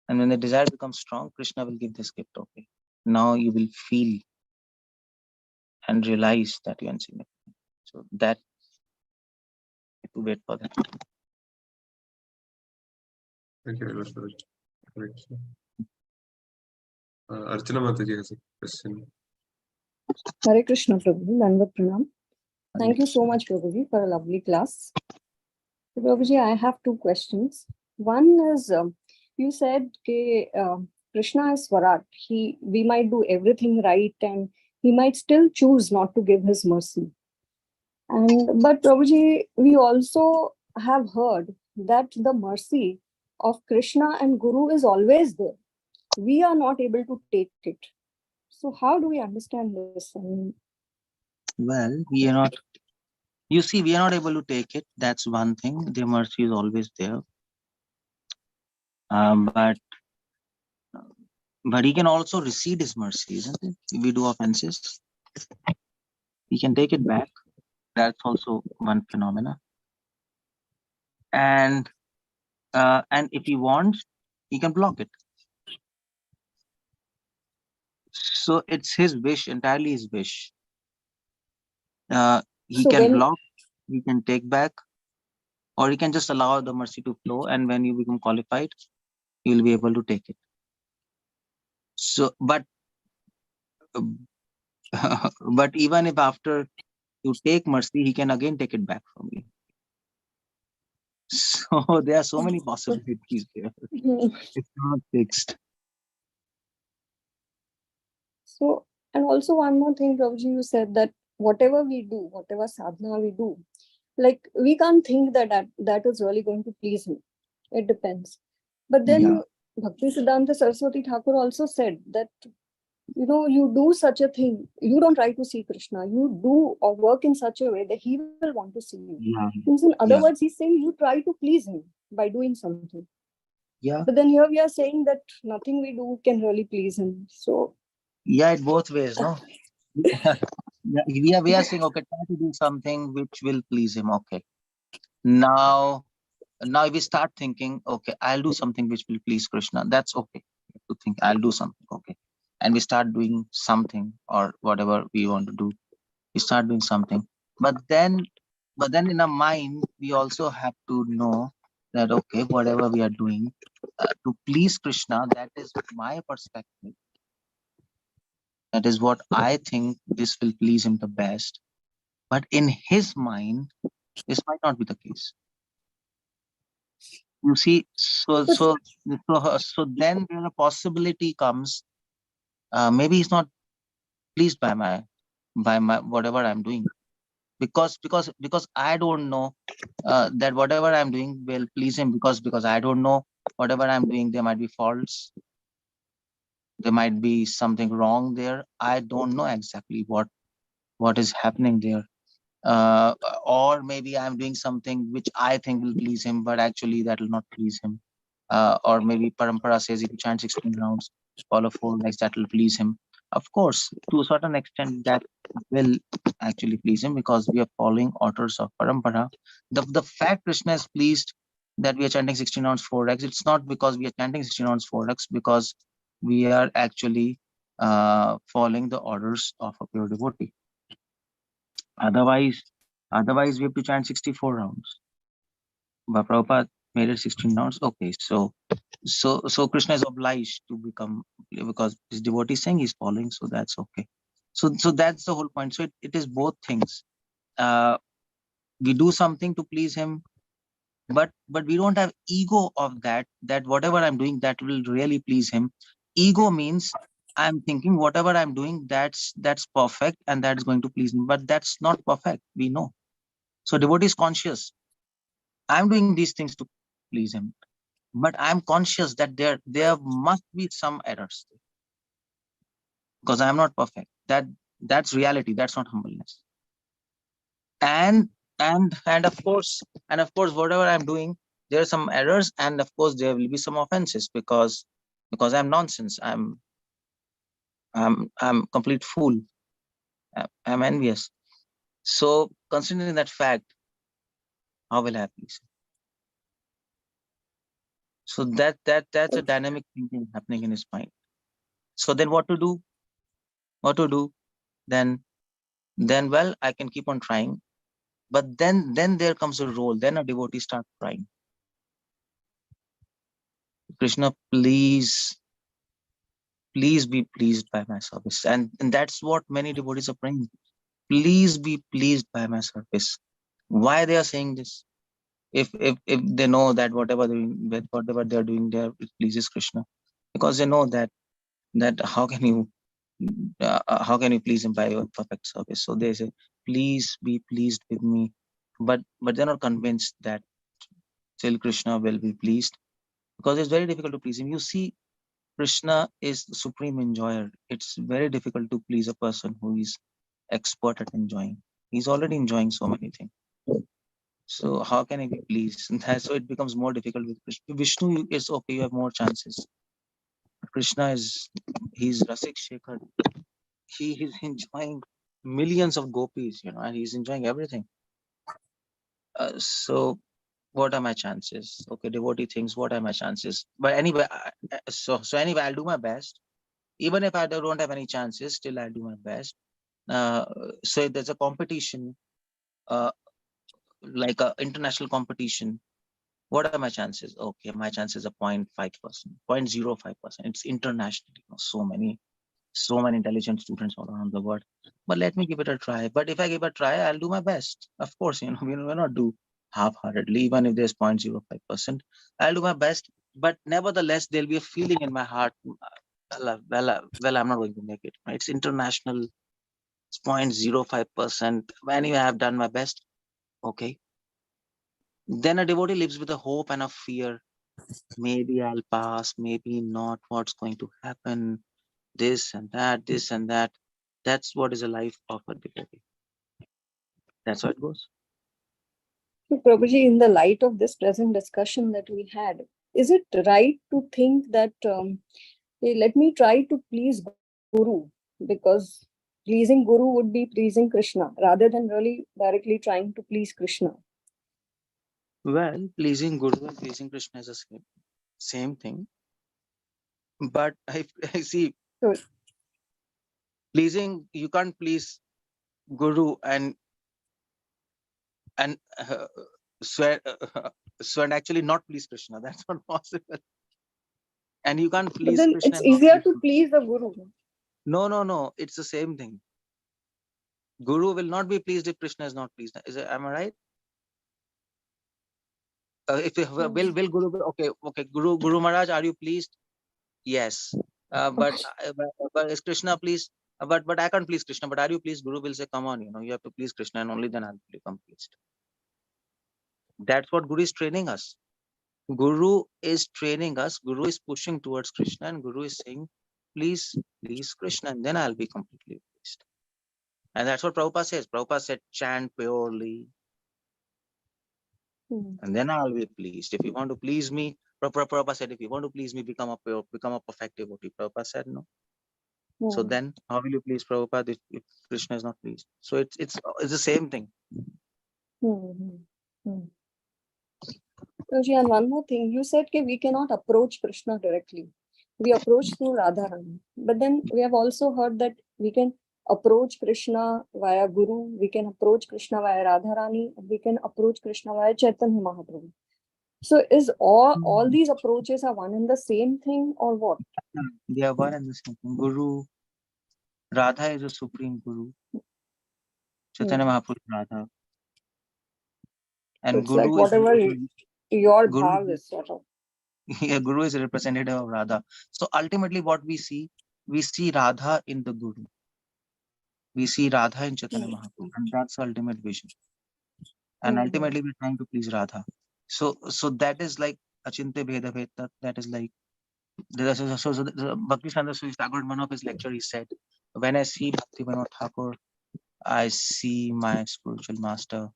And when the desire becomes strong, Krishna will give this gift. Okay, now you will feel and realize that you're insignificant. So that, to wait for that. Thank you very much for it. Correct. Archana Mataji has a question. Hare Krishna, Prabhu. Dandavat Pranam. Thank you so much, Prabhuji, for a lovely class. So, Prabhuji, I have two questions. One is, you said Krishna is Swarat. We might do everything right and he might still choose not to give his mercy. But Prabhuji, we also have heard that the mercy of Krishna and Guru is always there. We are not able to take it. So how do we understand this? Well, we are not, you see, we are not able to take it. That's one thing. The mercy is always there. But he can also receive his mercy, isn't it? If we do offenses, he can take it back. That's also one phenomena. And if he wants, he can block it. So it's his wish, entirely his wish. He So can block, he can take back, or he can just allow the mercy to flow. And when you become qualified, you'll be able to take it. So, but even if after you take mercy, he can again take it back from you. So there are so many possibilities there. It's not fixed. So, and also one more thing, Prabhuji, you said that whatever we do, whatever sadhana we do, like we can't think that is really going to please him. It depends. But then Bhakti Siddhanta Saraswati Thakur also said that, you do such a thing, you don't try to see Krishna, you do or work in such a way that he will want to see you. Means in other words, he's saying you try to please him by doing something. But then here we are saying that nothing we do can really please him. So it both ways, no? We are saying, okay, try to do something which will please him. Okay. Now if we start thinking, okay, I'll do something which will please Krishna. That's okay. To think I'll do something. Okay. And we start doing something or whatever we want to do. We start doing something. But then in our mind, we also have to know that, okay, whatever we are doing to please Krishna, that is my perspective. That is what I think this will please him the best. But in his mind, this might not be the case. You see, so then a possibility comes. Maybe he's not pleased by my whatever I'm doing, because I don't know that whatever I'm doing will please him, because I don't know whatever I'm doing. There might be faults. There might be something wrong there. I don't know exactly what is happening there. Or maybe I'm doing something which I think will please him, but actually that will not please him. Or maybe Parampara says if you chant 16 rounds, follow 4 legs, that will please him. Of course, to a certain extent, that will actually please him because we are following orders of Parampara. The fact Krishna is pleased that we are chanting 16 rounds 4 legs, it's not because we are chanting 16 rounds 4 legs, because we are actually following the orders of a pure devotee. Otherwise, we have to chant 64 rounds. But Prabhupada made it 16 rounds. Okay, so Krishna is obliged to become, because his devotee is saying he's following, so that's okay. So that's the whole point. So it is both things. We do something to please him, but we don't have ego of that whatever I'm doing, that will really please him. Ego means I'm thinking whatever I'm doing, that's perfect and that's going to please him, but that's not perfect, we know. So devotee is conscious, I'm doing these things to please him, but I'm conscious that there must be some errors because I'm not perfect. That's reality, that's not humbleness. And of course whatever I'm doing, there are some errors, and of course there will be some offenses because I'm nonsense, I'm complete fool, I'm envious. So considering that fact, how will I please? So that's a dynamic thinking happening in his mind. So then what to do? Then well, I can keep on trying, but then there comes a role, then a devotee starts crying, Krishna, please be pleased by my service. And that's what many devotees are praying. Please be pleased by my service. Why they are saying this? If they know that whatever they're doing there, it pleases Krishna, because they know that how can you please him by your perfect service? So they say, please be pleased with me, but they're not convinced that still Krishna will be pleased, because it's very difficult to please him. You see, Krishna is the supreme enjoyer. It's very difficult to please a person who is expert at enjoying. He's already enjoying so many things. So how can he be pleased? And that's why it becomes more difficult with Krishna. Vishnu is okay, you have more chances. Krishna he's Rasik Shekhar. He is enjoying millions of gopis, and he's enjoying everything. So what are my chances? Okay, devotee thinks, what are my chances? But anyway, so anyway, I'll do my best. Even if I don't have any chances, still I'll do my best. So if there's a competition, like an international competition, what are my chances? Okay, my chances are 0.5%, 0.05%. It's internationally, so many intelligent students all around the world. But let me give it a try. But if I give it a try, I'll do my best. Of course, we'll not do half-heartedly, even if there's 0.05%. I'll do my best. But nevertheless, there'll be a feeling in my heart, well, I'm not going to make it. It's international. It's 0.05%. Anyway, I've done my best. Okay. Then a devotee lives with a hope and a fear. Maybe I'll pass, maybe not. What's going to happen? This and that, this and that. That's what is a life of a devotee. That's how it goes. So, Prabhuji, in the light of this present discussion that we had, is it right to think that, hey, let me try to please Guru, because pleasing Guru would be pleasing Krishna, rather than really directly trying to please Krishna? Well, pleasing Guru and pleasing Krishna is the same thing. But I see, Sure. pleasing, you can't please Guru and swear and actually not please Krishna. That's not possible. And you can't But please then Krishna it's and not easier please to Guru. please the Guru. No. It's the same thing. Guru will not be pleased if Krishna is not pleased. Am I right? If will Guru be, okay, Guru Maharaj, are you pleased? Yes. But is Krishna pleased? But I can't please Krishna. But are you pleased? Guru will say, come on, you have to please Krishna, and only then I'll become pleased. That's what Guru is training us. Guru is training us. Guru is pushing towards Krishna, and Guru is saying, please Krishna, and then I'll be completely pleased. And that's what Prabhupada says. Prabhupada said, chant purely, and then I'll be pleased. If you want to please me, Prabhupada said, if you want to please me, become a perfect devotee. Prabhupada said no. So then how will you please Prabhupada if Krishna is not pleased? So it's the same thing. And one more thing, you said that we cannot approach Krishna directly. We approach through Radharani. But then we have also heard that we can approach Krishna via Guru, we can approach Krishna via Radharani, we can approach Krishna via Chaitanya Mahaprabhu. So is all these approaches are one and the same thing, or what? They are one and the same thing. Guru, Radha is a supreme Guru. Chaitanya Mahaprabhu, Radha. And So it's Guru like whatever is your Guru, bhav is sort of. yeah, Guru is a representative of Radha. So ultimately, what we see Radha in the Guru. We see Radha in Chaitanya Mahaprabhu, and that's the ultimate vision. And ultimately, we're trying to please Radha. So that is like Achinte Bheda Bheda. That is like Bhakti Siddhanta Surya Thakur, in one of his lecture, he said, "When I see Bhakti Vinod Thakur, I see my spiritual master.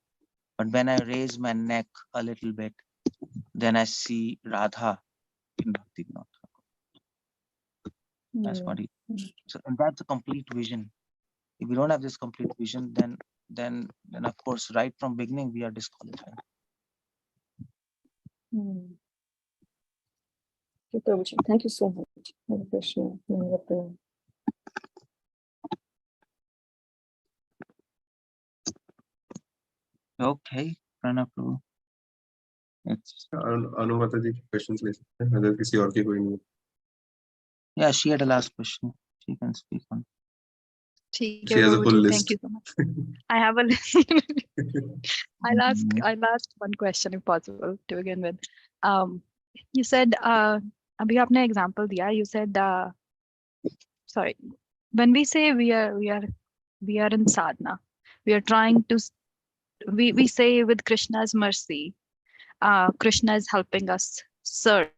But when I raise my neck a little bit, then I see Radha in Bhakti Vinod Thakur." That's what he. So, and that's a complete vision. If we don't have this complete vision, then of course, right from beginning, we are disqualified. Okay, Prabhuji, thank you so much. Hare Krishna. Namaste Pranam. Okay, Pranav Prabhu. It's अनुमाता ji questions ले सकते हैं अगर किसी और की कोई नहीं. yeah. She had a last question. She can speak on. ठीक She है has a Prabhu full ji, list. thank you so much. I have a list. I'll ask one question if possible to begin with. You said अभी आपने example दिया. You said sorry. When we say we are in sadhana, we are trying to we say with Krishna's mercy, Krishna is helping us serve,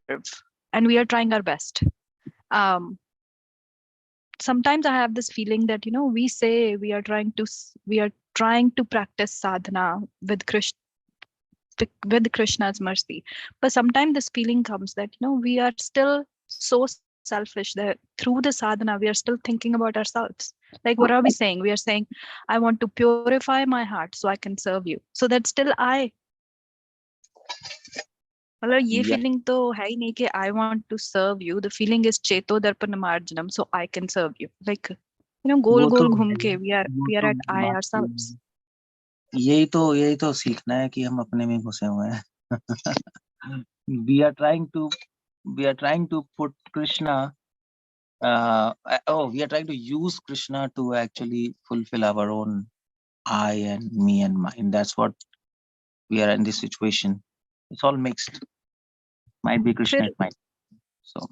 and we are trying our best. Sometimes I have this feeling that we say we are trying to practice sadhana with Krishna's mercy, but sometimes this feeling comes that we are still so selfish that through the sadhana we are still thinking about ourselves. Like, what are we saying? We are saying, I want to purify my heart so I can serve you. So that's still I. मतलब ये Yeah. feeling तो है ही नहीं कि I want to serve you. The feeling is चेतो दर्पण मार्जनम, so I can serve you. Like, गोल गोल घूम के we are at I ourselves. यही तो सीखना है कि हम अपने में घुसे हुए हैं. We are trying to put Krishna. We are trying to use Krishna to actually fulfill our own I and me and mine. That's what we are in this situation. It's all mixed. Might be Krishna, it might. So.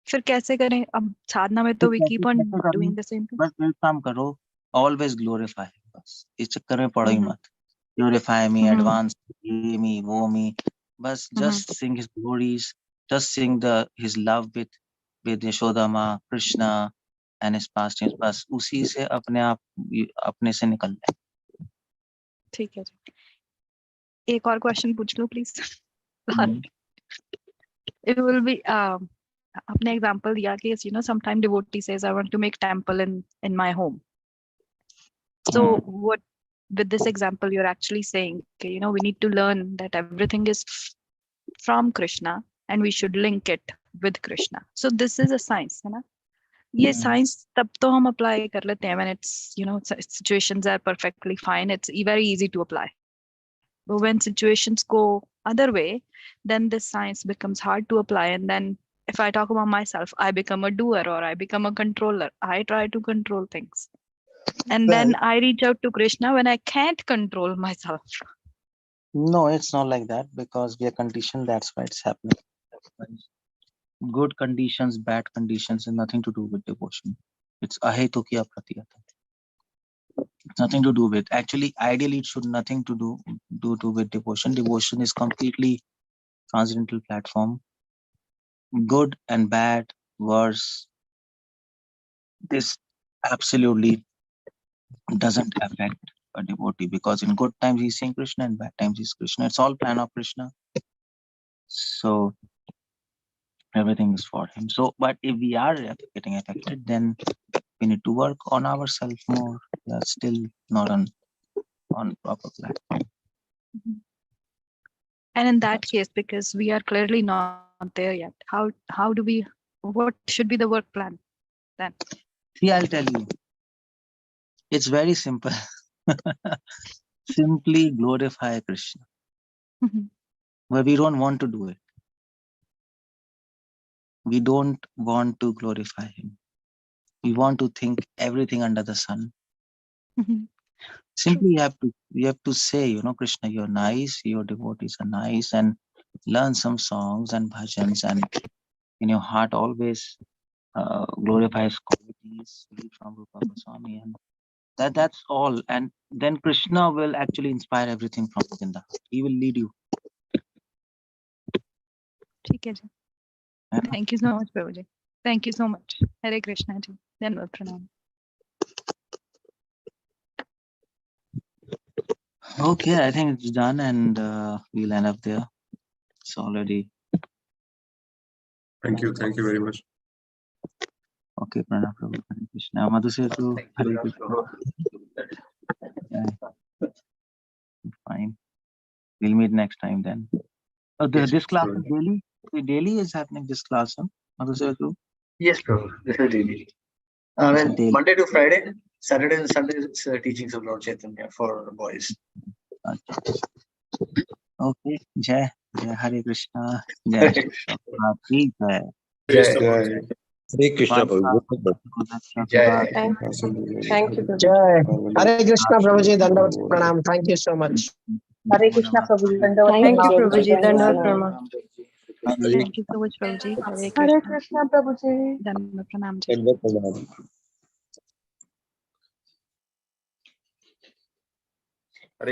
फिर कैसे करें? अब साधना में तो we keep on doing the same thing. बस एक काम करो, always glorify. बस इस चक्कर में पड़ो ही मत. Glorify me, advance me, वो me. बस just sing his glories, just sing his love with Yashodama, Krishna and his pastimes. बस उसी से अपने से निकल जाए. ठीक है जी. एक और क्वेश्चन पूछ लो प्लीज. It will be अपने एग्जांपल दिया कि sometime devotee says I want to make temple in my home. So what, with this example, you're actually saying, okay, we need to learn that everything is from Krishna and we should link it with Krishna. So this is a science, है ना? ये science तब तो हम apply कर लेते हैं when it's situations are perfectly fine. It's very easy to apply. But when situations go other way, then this science becomes hard to apply. And then if I talk about myself, I become a doer or I become a controller. I try to control things. And then I reach out to Krishna when I can't control myself. No, it's not like that because we are conditioned. That's why it's happening. Good conditions, bad conditions, and nothing to do with devotion. It's ahetukiya pratiyata. It's nothing to do with. Actually, ideally, it should nothing to do with devotion. Devotion is completely transcendental platform. Good and bad, worse. This absolutely doesn't affect a devotee because in good times he's seeing Krishna and bad times he's Krishna. It's all plan of Krishna. So everything is for him. So, but if we are getting affected, then we need to work on ourselves more. We are still not on proper platform. And in that case, because we are clearly not there yet, how do we? What should be the work plan then? See, I'll tell you. It's very simple. Simply glorify Krishna. But we don't want to do it. We don't want to glorify him. We want to think everything under the sun. Simply you have to say, you know, Krishna, you're nice, your devotees are nice, and learn some songs and bhajans, and in your heart always glorify his qualities, read from Rupa Goswami, and that's all. And then Krishna will actually inspire everything from within the heart. He will lead you. ठीक है जी. Thank you so much, Prabhuji. Thank you so much. Hare Krishna ji. Dandavat pranam. Okay, I think it's done, and we'll end up there. It's already Thank you very much. okay. Pranam Prabhu, Hare Krishna. Madhusetu, Hare Krishna. Yeah. Fine. We'll meet next time then. Oh, this class is daily. Daily is happening. This class, huh? Madhusetu? Yes, Prabhu. This is daily. Well, Daily. Monday to Friday, Saturday and Sunday is teachings of Lord Chaitanya for boys. Okay. Jai Hare Krishna. Jai Bhakti. Jai. Jai. Hare Krishna, Prabhu. Jai. Thank you, Prabhuji. Jai. Hare Krishna, Prabhuji. Dandavat pranam. Thank you so much. Hare Krishna, Prabhuji. Thank you, Pranam. Prabhuji. Dandavat pranam. Thank you so much, Prabhuji. Hare Hare Krishna. Krishna, Prabhuji. Dandavat pranam ji. Dandavat pranam.